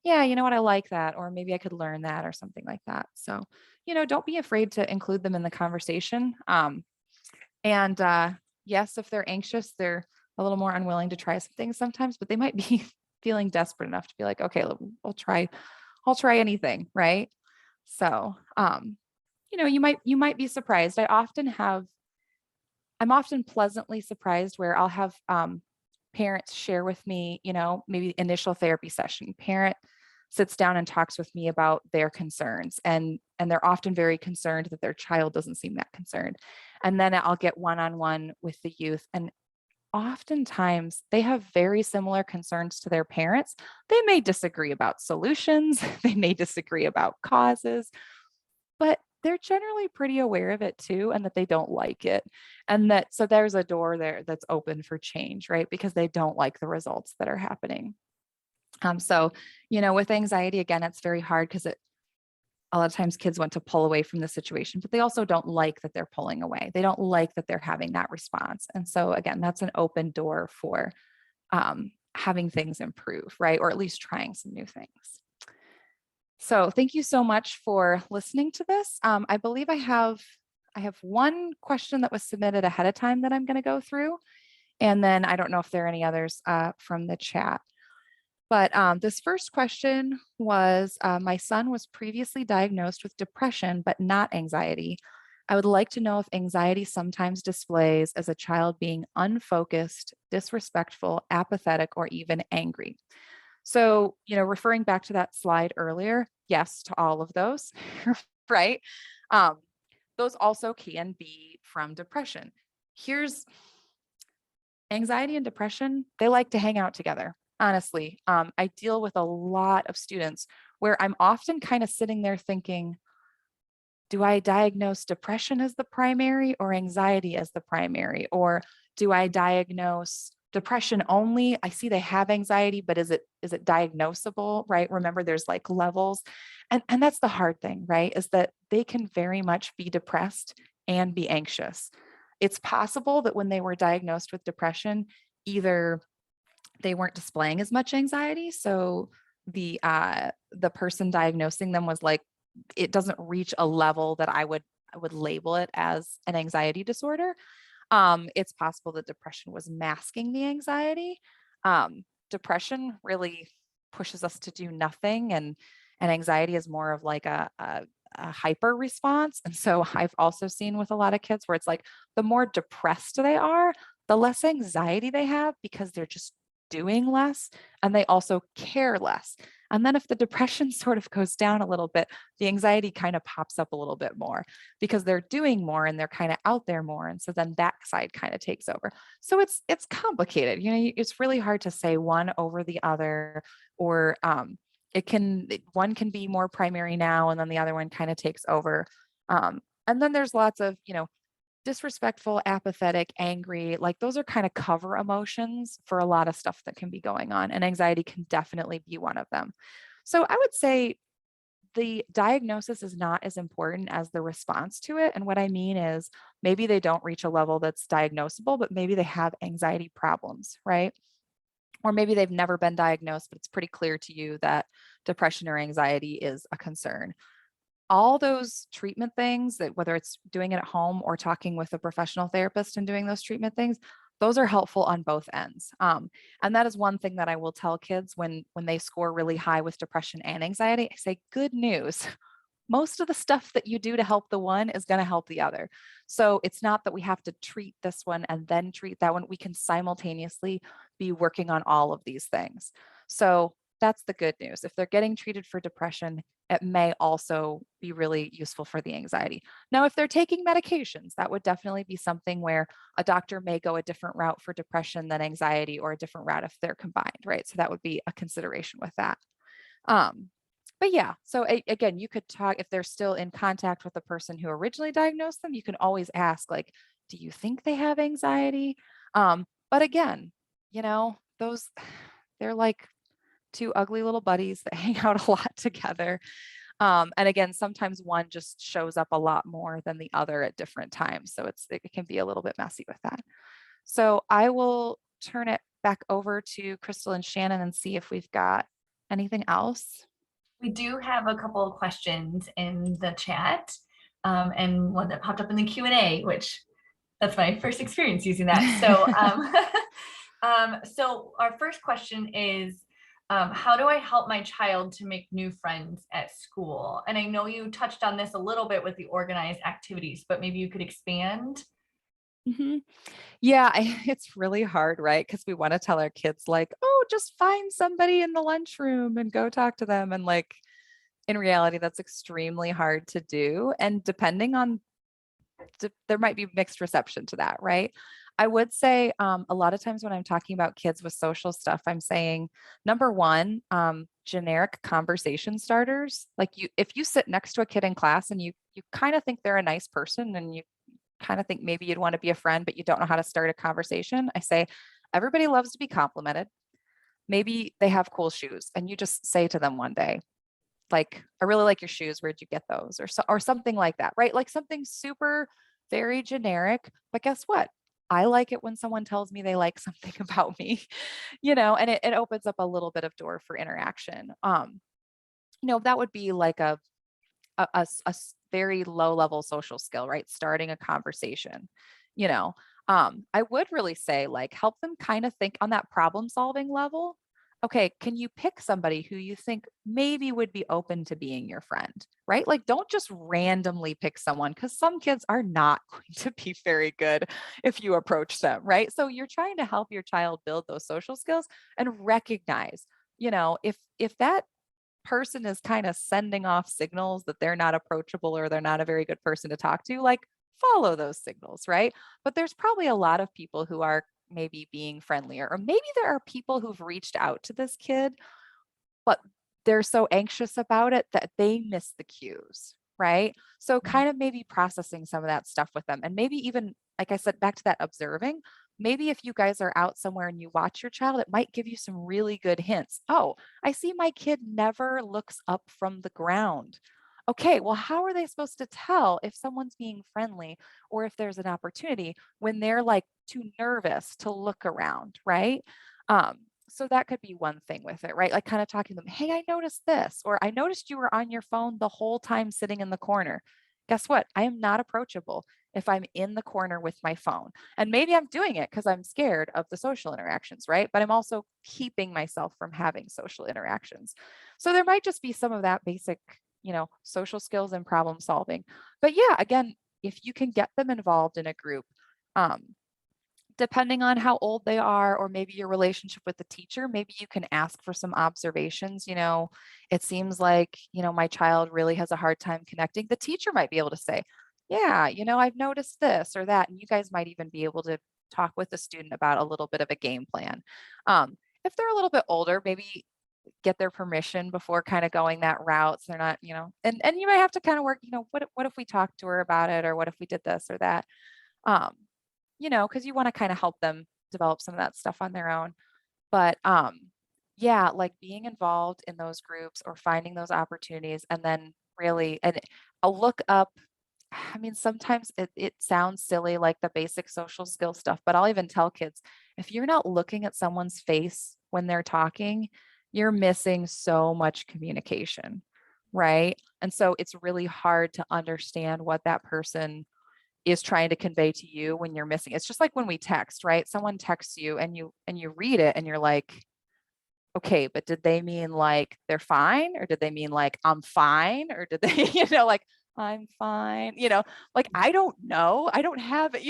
yeah, you know what, I like that, or maybe I could learn that, or something like that. So, don't be afraid to include them in the conversation. And yes, if they're anxious, they're a little more unwilling to try some things sometimes, but they might be feeling desperate enough to be like, okay, I'll try anything, right? So, you might be surprised. I'm often pleasantly surprised where I'll have parents share with me, maybe initial therapy session. Parent sits down and talks with me about their concerns, and they're often very concerned that their child doesn't seem that concerned. And then I'll get one-on-one with the youth, and oftentimes they have very similar concerns to their parents. They may disagree about solutions, they may disagree about causes, but they're generally pretty aware of it too, and that they don't like it. And so there's a door there that's open for change, right? Because they don't like the results that are happening. So, with anxiety, again, it's very hard because a lot of times kids want to pull away from the situation, but they also don't like that they're pulling away. They don't like that they're having that response. And so again, that's an open door for having things improve, right? Or at least trying some new things. So thank you so much for listening to this. I believe I have one question that was submitted ahead of time that I'm going to go through. And then I don't know if there are any others from the chat. But this first question was, my son was previously diagnosed with depression, but not anxiety. I would like to know if anxiety sometimes displays as a child being unfocused, disrespectful, apathetic, or even angry. So, referring back to that slide earlier, yes to all of those, right? Those also can be from depression. Here's anxiety and depression, they like to hang out together. Honestly, I deal with a lot of students where I'm often kind of sitting there thinking, do I diagnose depression as the primary or anxiety as the primary? Or do I diagnose depression only? I see they have anxiety, but is it diagnosable, right? Remember, there's like levels. And that's the hard thing, right? Is that they can very much be depressed and be anxious. It's possible that when they were diagnosed with depression, either they weren't displaying as much anxiety, so the person diagnosing them was like, it doesn't reach a level that I would label it as an anxiety disorder. It's possible that depression was masking the anxiety. Depression really pushes us to do nothing, and anxiety is more of like a hyper response. And so I've also seen with a lot of kids where it's like the more depressed they are, the less anxiety they have because they're just doing less, and they also care less. And then if the depression sort of goes down a little bit, the anxiety kind of pops up a little bit more because they're doing more and they're kind of out there more. And so then that side kind of takes over. So it's complicated. It's really hard to say one over the other, or one can be more primary now and then the other one kind of takes over. And then there's lots of, disrespectful, apathetic, angry, like those are kind of cover emotions for a lot of stuff that can be going on. And anxiety can definitely be one of them. So I would say the diagnosis is not as important as the response to it. And what I mean is maybe they don't reach a level that's diagnosable, but maybe they have anxiety problems, right? Or maybe they've never been diagnosed, but it's pretty clear to you that depression or anxiety is a concern. All those treatment things that whether it's doing it at home or talking with a professional therapist and doing those treatment things, those are helpful on both ends. And that is one thing that I will tell kids when they score really high with depression and anxiety. I say, good news. Most of the stuff that you do to help the one is going to help the other. So it's not that we have to treat this one and then treat that one. We can simultaneously be working on all of these things. So that's the good news. If they're getting treated for depression, it may also be really useful for the anxiety. Now, if they're taking medications, that would definitely be something where a doctor may go a different route for depression than anxiety, or a different route if they're combined, right? So that would be a consideration with that. Um, but yeah, so again, you could talk if they're still in contact with the person who originally diagnosed them, you can always ask, like, do you think they have anxiety? But again, those they're like two ugly little buddies that hang out a lot together. And again, sometimes one just shows up a lot more than the other at different times. So it can be a little bit messy with that. So I will turn it back over to Kristel and Shannon and see if we've got anything else. We do have a couple of questions in the chat, and one that popped up in the Q&A, which that's my first experience using that. So, so our first question is, how do I help my child to make new friends at school? And I know you touched on this a little bit with the organized activities, but maybe you could expand. Mhm. Yeah, it's really hard, right? Because we want to tell our kids, like, oh, just find somebody in the lunchroom and go talk to them. And like, in reality, that's extremely hard to do. And depending on there might be mixed reception to that, right? I would say a lot of times when I'm talking about kids with social stuff, I'm saying number one, generic conversation starters. Like if you sit next to a kid in class and you kind of think they're a nice person and you kind of think maybe you'd want to be a friend, but you don't know how to start a conversation, I say everybody loves to be complimented. Maybe they have cool shoes, and you just say to them one day, like, I really like your shoes. Where'd you get those? Or something like that, right? Like something super very generic. But guess what? I like it when someone tells me they like something about me, and it opens up a little bit of door for interaction. That would be like very low level social skill, right? Starting a conversation, you know. I would really say like help them kind of think on that problem solving level. Okay, can you pick somebody who you think maybe would be open to being your friend, right? Like don't just randomly pick someone because some kids are not going to be very good if you approach them, right? So you're trying to help your child build those social skills and recognize, if that person is kind of sending off signals that they're not approachable or they're not a very good person to talk to, like follow those signals, right? But there's probably a lot of people who are maybe being friendlier, or maybe there are people who've reached out to this kid, but they're so anxious about it that they miss the cues, right? So kind of maybe processing some of that stuff with them. And maybe even, like I said, back to that observing, maybe if you guys are out somewhere and you watch your child, it might give you some really good hints. Oh, I see my kid never looks up from the ground. Okay, well, how are they supposed to tell if someone's being friendly or if there's an opportunity when they're like too nervous to look around, right? So that could be one thing with it, right? Like kind of talking to them, hey, I noticed this, or I noticed you were on your phone the whole time sitting in the corner. Guess what? I am not approachable if I'm in the corner with my phone. And maybe I'm doing it because I'm scared of the social interactions, right? But I'm also keeping myself from having social interactions. So there might just be some of that basic, social skills and problem solving. But yeah, again, if you can get them involved in a group, um, depending on how old they are or maybe your relationship with the teacher, maybe you can ask for some observations. It seems like, my child really has a hard time connecting. The teacher might be able to say, yeah, I've noticed this or that. And you guys might even be able to talk with the student about a little bit of a game plan. If they're a little bit older, maybe get their permission before kind of going that route. So they're not, and you might have to kind of work, what if we talked to her about it, or what if we did this or that. Um, because you want to kind of help them develop some of that stuff on their own. But yeah, like being involved in those groups or finding those opportunities and then really, and I'll look up. I mean, sometimes it sounds silly, like the basic social skill stuff, but I'll even tell kids if you're not looking at someone's face when they're talking, you're missing so much communication, right? And so it's really hard to understand what that person is trying to convey to you when you're missing. It's just like when we text, right? Someone texts you and you read it and you're like, okay, but did they mean like they're fine or did they mean like I'm fine or did they, like I'm fine, like I don't know. I don't have it,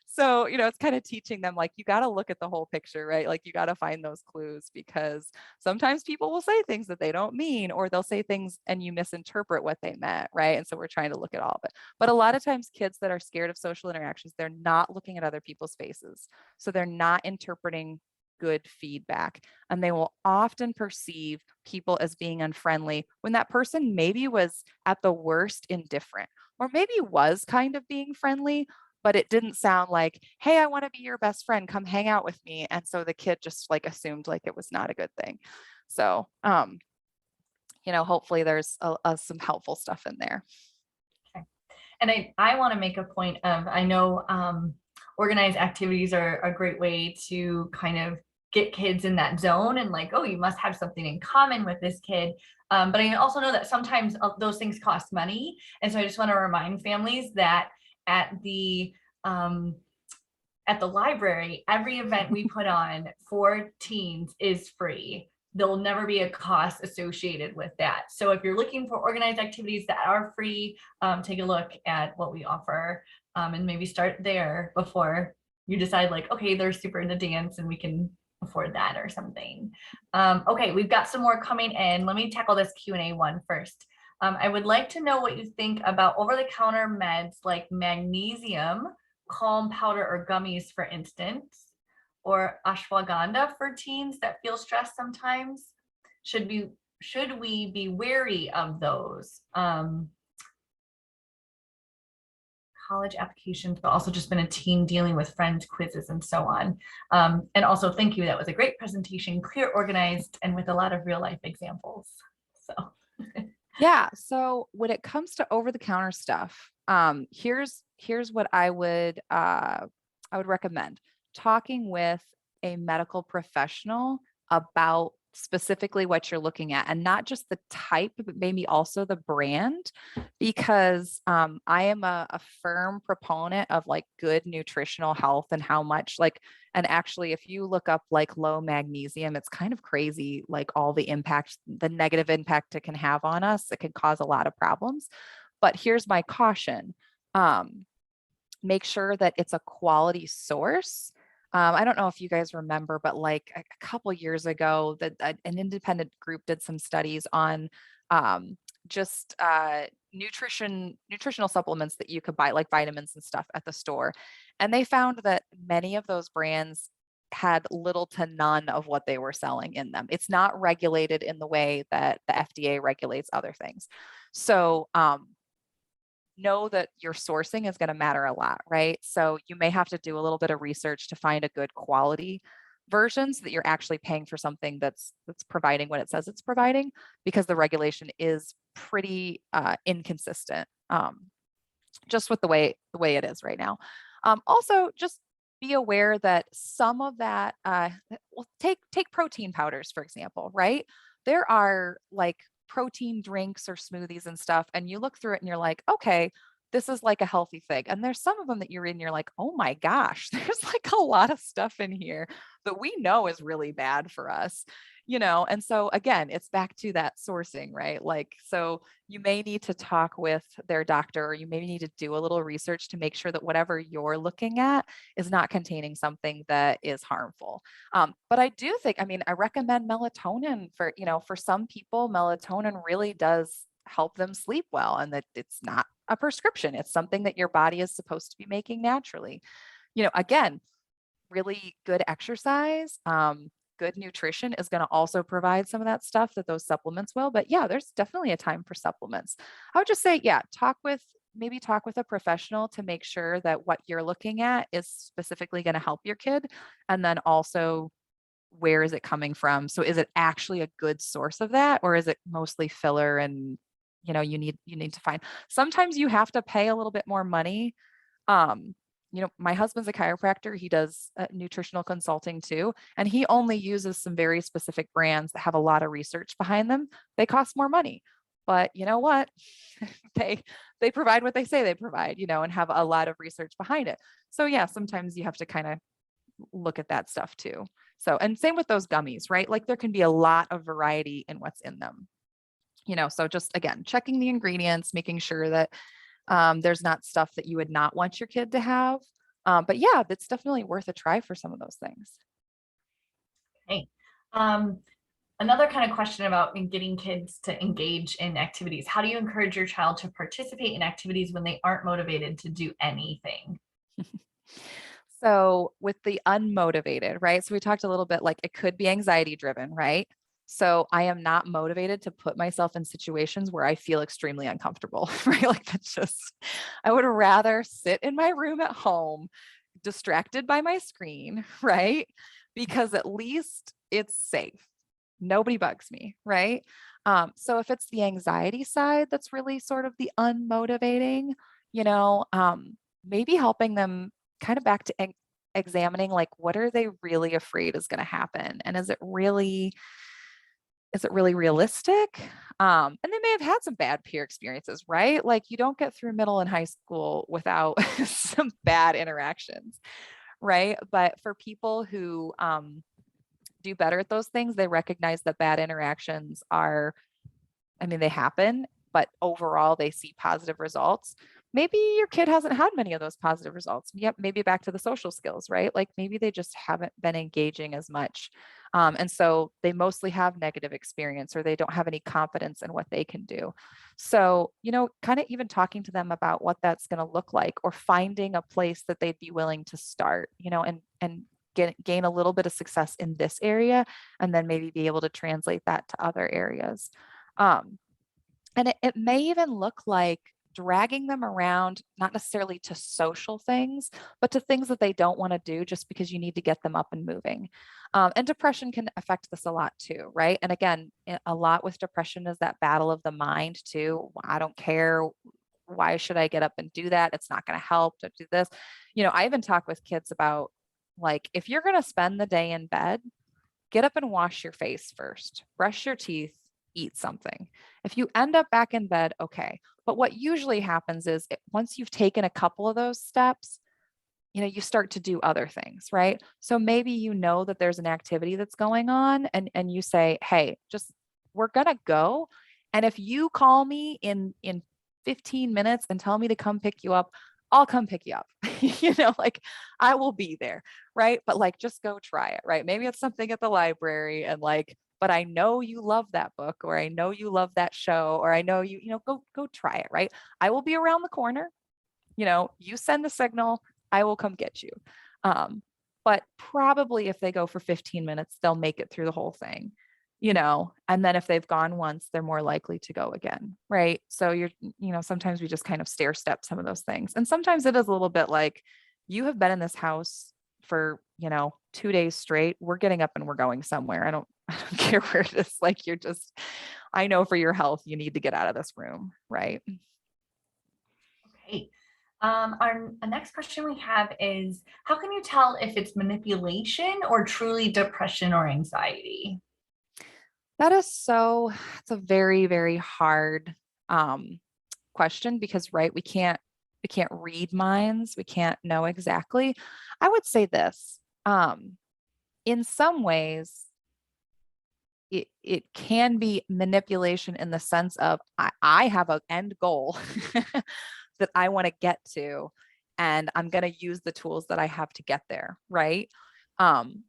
So, it's kind of teaching them like you got to look at the whole picture, right? Like you got to find those clues because sometimes people will say things that they don't mean or they'll say things and you misinterpret what they meant, right? And so we're trying to look at all of it. But a lot of times kids that are scared of social interactions, they're not looking at other people's faces. So they're not interpreting good feedback and they will often perceive people as being unfriendly when that person maybe was at the worst indifferent or maybe was kind of being friendly, but it didn't sound like, hey, I want to be your best friend, come hang out with me. And so the kid just like assumed like it was not a good thing. So hopefully there's some helpful stuff in there. Okay. And I want to make a point of, I know organized activities are a great way to kind of get kids in that zone and like, oh, you must have something in common with this kid. But I also know that sometimes those things cost money. And so I just want to remind families that at the um, at the library, every event we put on for teens is free. There'll never be a cost associated with that. So if you're looking for organized activities that are free, take a look at what we offer and maybe start there before you decide like, okay, they're super into dance and we can afford that or something. Okay, we've got some more coming in. Let me tackle this Q&A one first. I would like to know what you think about over-the-counter meds like magnesium, calm powder or gummies, for instance, or ashwagandha for teens that feel stressed sometimes. Should we be wary of those? College applications, but also just been a teen dealing with friends, quizzes, and so on. And also, thank you. That was a great presentation, clear, organized, and with a lot of real life examples. So. Yeah. So when it comes to over the counter stuff, here's what I would recommend talking with a medical professional about specifically what you're looking at and not just the type, but maybe also the brand, because I am a firm proponent of like good nutritional health and how much like, and actually, if you look up like low magnesium, it's kind of crazy, like all the impact, the negative impact it can have on us. It can cause a lot of problems. But here's my caution. Um, Make sure that it's a quality source. I don't know if you guys remember, but like a couple years ago, that an independent group did some studies on just nutritional supplements that you could buy, like vitamins and stuff at the store, and they found that many of those brands had little to none of what they were selling in them. It's not regulated in the way that the FDA regulates other things. So know that your sourcing is going to matter a lot, right? So you may have to do a little bit of research to find a good quality version so that you're actually paying for something that's providing what it says it's providing, because the regulation is pretty inconsistent, just with the way it is right now. Also, just be aware that some of that, well, take protein powders for example, right? There are like protein drinks or smoothies and stuff, and you look through it and you're like, okay, this is like a healthy thing. And there's some of them that you're in, you're like, oh my gosh, there's like a lot of stuff in here that we know is really bad for us, And so again, it's back to that sourcing, right? Like, so you may need to talk with their doctor, or you may need to do a little research to make sure that whatever you're looking at is not containing something that is harmful. But I do think, I mean, I recommend melatonin for some people, melatonin really does help them sleep well, and that it's not a prescription. It's something that your body is supposed to be making naturally. Again, really good exercise, good nutrition is going to also provide some of that stuff that those supplements will. But yeah, there's definitely a time for supplements. I would just say, yeah, talk with maybe talk with a professional to make sure that what you're looking at is specifically going to help your kid. And then also, where is it coming from? So is it actually a good source of that, or is it mostly filler and you need to find, sometimes you have to pay a little bit more money. um my husband's a chiropractor. He does nutritional consulting too, and he only uses some very specific brands that have a lot of research behind them. They cost more money, but you know what? they they provide what they say they provide, and have a lot of research behind it. So yeah, sometimes you have to kind of look at that stuff too. So, and same with those gummies, right? Like there can be a lot of variety in what's in them. So just again, checking the ingredients, making sure that there's not stuff that you would not want your kid to have. But yeah, that's definitely worth a try for some of those things. Okay. Um, Another kind of question about getting kids to engage in activities. How do you encourage your child to participate in activities when they aren't motivated to do anything? So with the unmotivated, right? So we talked a little bit like it could be anxiety driven, right? So I am not motivated to put myself in situations where I feel extremely uncomfortable, right? Like that's just, I would rather sit in my room at home, distracted by my screen, right? Because at least it's safe. Nobody bugs me, right? So if it's the anxiety side that's really sort of the unmotivating, maybe helping them kind of back to examining like what are they really afraid is going to happen, and is it really realistic? And they may have had some bad peer experiences, right? Like you don't get through middle and high school without some bad interactions, right? But for people who do better at those things, they recognize that bad interactions are, I mean, they happen, but overall they see positive results. Maybe your kid hasn't had many of those positive results. Yep, maybe back to the social skills, right? Like maybe they just haven't been engaging as much. And so they mostly have negative experience, or they don't have any confidence in what they can do. So, kind of even talking to them about what that's going to look like, or finding a place that they'd be willing to start, and gain a little bit of success in this area, and then maybe be able to translate that to other areas. Um, and it may even look like dragging them around, not necessarily to social things, but to things that they don't want to do just because you need to get them up and moving. And depression can affect this a lot too, right? And again, a lot with depression is that battle of the mind too. I don't care. Why should I get up and do that? It's not going to help to do this. I even talk with kids about like, if you're going to spend the day in bed, get up and wash your face first, brush your teeth, eat something. If you end up back in bed, okay. But what usually happens is once you've taken a couple of those steps, you start to do other things, right? So maybe that there's an activity that's going on, and you say, hey, just we're gonna go. And if you call me in 15 minutes and tell me to come pick you up, I'll come pick you up. Like I will be there, right? But like just go try it, right? Maybe it's something at the library, and like, but I know you love that book, or I know you love that show, or I know go try it, right? I will be around the corner. You send the signal, I will come get you. Um, but probably if they go for 15 minutes, they'll make it through the whole thing, and then if they've gone once, they're more likely to go again. Right. So sometimes we just kind of stair step some of those things. And sometimes it is a little bit like, you have been in this house for, 2 days straight. We're getting up and we're going somewhere. I don't care where it is. Like I know for your health, you need to get out of this room. Right. Okay. Our next question we have is, how can you tell if it's manipulation or truly depression or anxiety? It's a very, very hard question, because right, we can't read minds. We can't know exactly. I would say this, in some ways, it can be manipulation in the sense of I have an end goal that I want to get to, and I'm going to use the tools that I have to get there, right?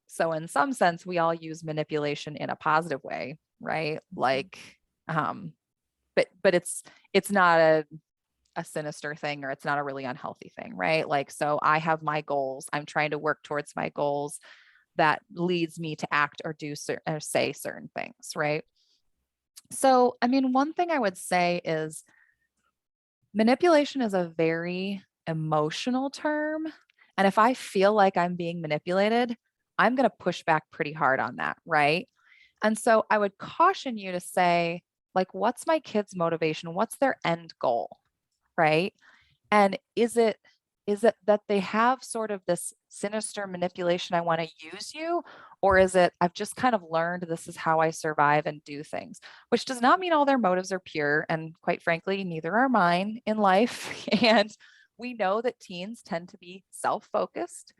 So in some sense, we all use manipulation in a positive way, right? Like, um, but it's not a sinister thing, or it's not a really unhealthy thing, right? Like, so I have my goals. I'm trying to work towards my goals. That leads me to act or do or say certain things, right? So, I mean, one thing I would say is Manipulation is a very emotional term. And if I feel like I'm being manipulated, I'm going to push back pretty hard on that. Right. And so I would caution you to say, like, what's my kid's motivation? What's their end goal? Right. And is it that they have sort of this sinister manipulation, I want to use you? Or is it I've just kind of learned this is how I survive and do things, which does not mean all their motives are pure. And quite frankly, neither are mine in life. And we know that teens tend to be self-focused.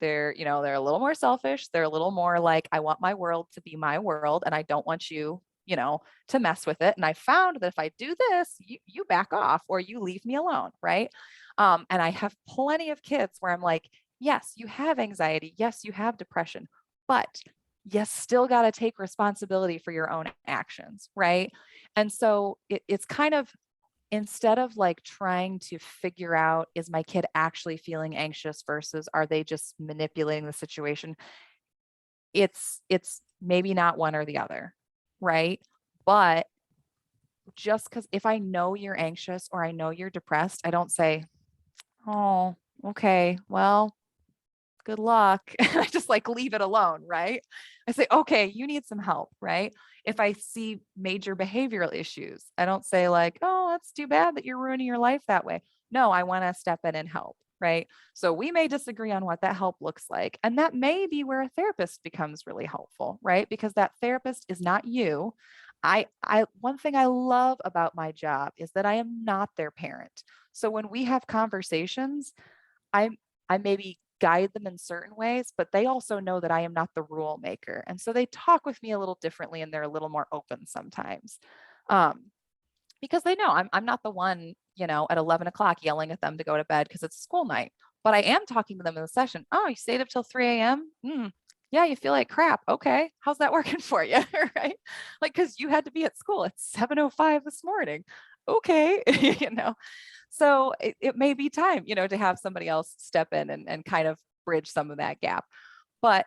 They're a little more selfish. They're a little more like, I want my world to be my world and I don't want you to mess with it. And I found that if I do this, you back off or you leave me alone, right? And I have plenty of kids where I'm like, yes, you have anxiety. Yes, you have depression, but you still got to take responsibility for your own actions, right? And so it's kind of instead of like trying to figure out, is my kid actually feeling anxious versus are they just manipulating the situation? It's maybe not one or the other, right? But just because if I know you're anxious or I know you're depressed, I don't say, oh, okay, well, good luck. And I just like leave it alone, right? I say, okay, you need some help, right? If I see major behavioral issues, I don't say, like, oh, that's too bad that you're ruining your life that way. No, I want to step in and help, right? So we may disagree on what that help looks like. And that may be where a therapist becomes really helpful, right? Because that therapist is not you. One thing I love about my job is that I am not their parent. So when we have conversations, I I maybe guide them in certain ways, but they also know that I am not the rule maker. And so they talk with me a little differently and they're a little more open sometimes. Um, because they know I'm not the one, at 11 o'clock yelling at them to go to bed because it's school night. But I am talking to them in the session. Oh, you stayed up till 3 a.m. Yeah, you feel like crap. Okay. How's that working for you? Right. Like, because you had to be at school at 7:05 this morning. Okay. So it may be time, to have somebody else step in and kind of bridge some of that gap. But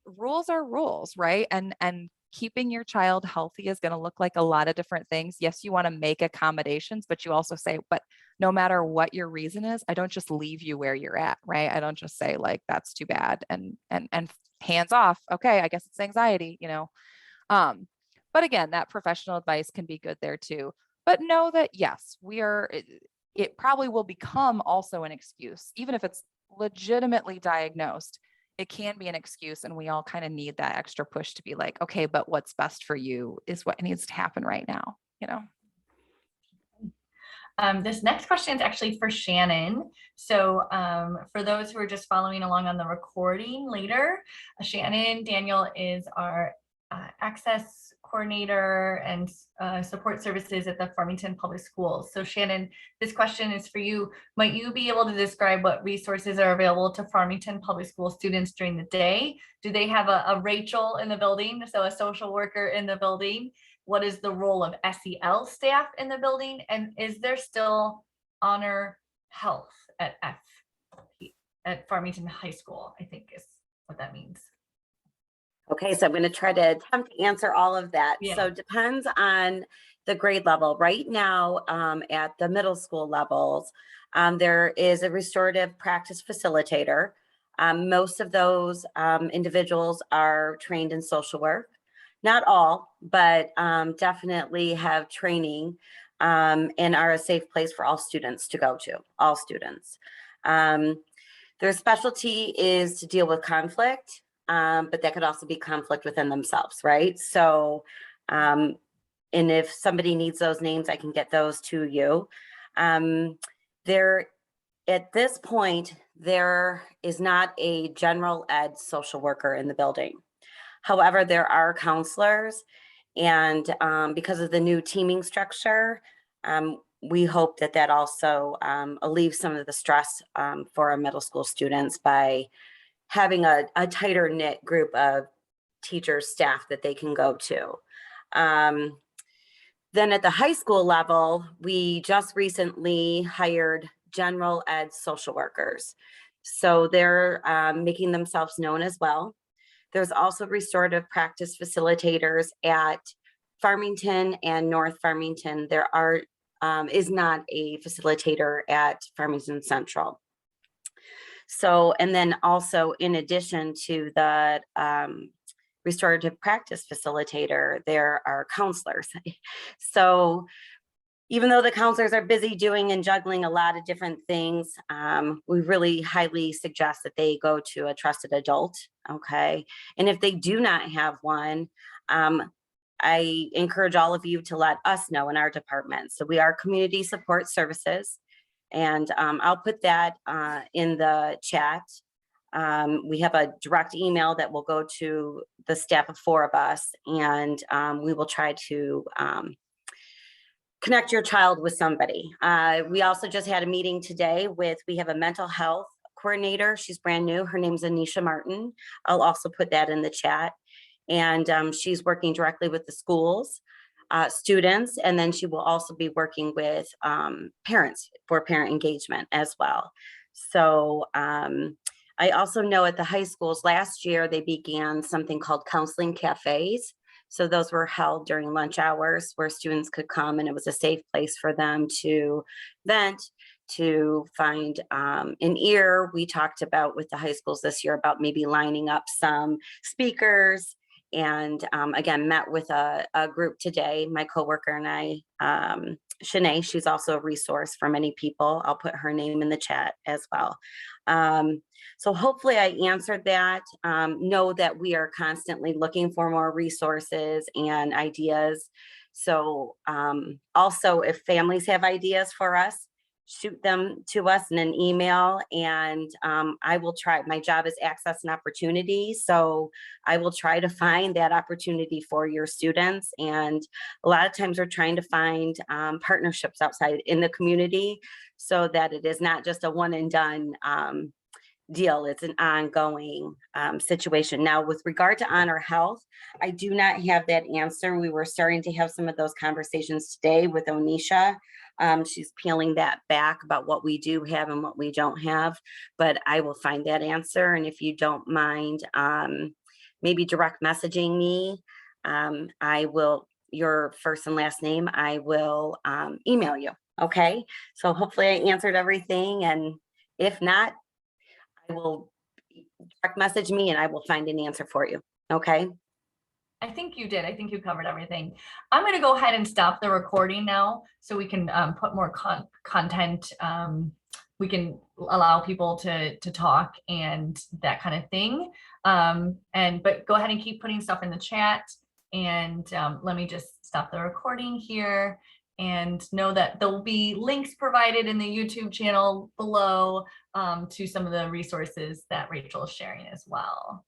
rules are rules, right? And keeping your child healthy is going to look like a lot of different things. Yes, you want to make accommodations, but you also say, but no matter what your reason is, I don't just leave you where you're at, right? I don't just say like that's too bad and hands off. Okay, I guess it's anxiety. Um, but again, that professional advice can be good there too. But know that yes, it probably will become also an excuse, even if it's legitimately diagnosed. It can be an excuse, and we all kind of need that extra push to be like, okay, but what's best for you is what needs to happen right now. This next question is actually for Shannon. So for those who are just following along on the recording later, Shannon Daniel is our access coordinator and support services at the Farmington Public Schools. So Shannon, this question is for you. Might you be able to describe what resources are available to Farmington Public School students during the day? Do they have a Rachel in the building, so a social worker in the building? What is the role of SEL staff in the building? And is there still honor health at Farmington High School, I think is what that means. Okay, so I'm going to try to attempt to answer all of that. Yeah. So it depends on the grade level. Right now, at the middle school levels, there is a restorative practice facilitator. Most of those individuals are trained in social work. Not all, but definitely have training and are a safe place for all students to go to, all students. Their specialty is to deal with conflict. But that could also be conflict within themselves, right? So, and if somebody needs those names, I can get those to you. At this point, there is not a general ed social worker in the building. However, there are counselors, and because of the new teaming structure, we hope that also alleviates some of the stress for our middle school students by having a tighter knit group of teachers, staff that they can go to. Then at the high school level, we just recently hired general ed social workers. So they're making themselves known as well. There's also restorative practice facilitators at Farmington and North Farmington. There are is not a facilitator at Farmington Central. So, and then also in addition to the restorative practice facilitator, there are counselors. So even though the counselors are busy doing and juggling a lot of different things, we really highly suggest that they go to a trusted adult, okay? And if they do not have one, I encourage all of you to let us know in our department. So we are community support services, and I'll put that in the chat. We have a direct email that will go to the staff of 4 of us, and we will try to connect your child with somebody. We also just had a meeting today we have a mental health coordinator. She's brand new. Her name's Anisha Martin. I'll also put that in the chat. And she's working directly with the schools, students, and then she will also be working with parents for parent engagement as well. So I also know at the high schools last year, they began something called counseling cafes. So those were held during lunch hours where students could come, and it was a safe place for them to vent, to find an ear. We talked about with the high schools this year about maybe lining up some speakers, and again, met with a group today, my coworker and I, Shannon, she's also a resource for many people. I'll put her name in the chat as well. So hopefully I answered that. Know that we are constantly looking for more resources and ideas. So also if families have ideas for us, shoot them to us in an email, and I will try. My job is access and opportunity. So I will try to find that opportunity for your students. And a lot of times we're trying to find partnerships outside in the community so that it is not just a one and done deal. It's an ongoing situation. Now, with regard to Honor Health, I do not have that answer. We were starting to have some of those conversations today with Onisha. She's peeling that back about what we do have and what we don't have, but I will find that answer. And if you don't mind, maybe direct messaging me, I will, your first and last name, I will email you. Okay. So hopefully I answered everything. And if not, I will direct message me and I will find an answer for you. Okay. I think you did. I think you covered everything. I'm going to go ahead and stop the recording now so we can put more content. We can allow people to talk and that kind of thing. But go ahead and keep putting stuff in the chat. And let me just stop the recording here, and know that there'll be links provided in the YouTube channel below to some of the resources that Rachel is sharing as well.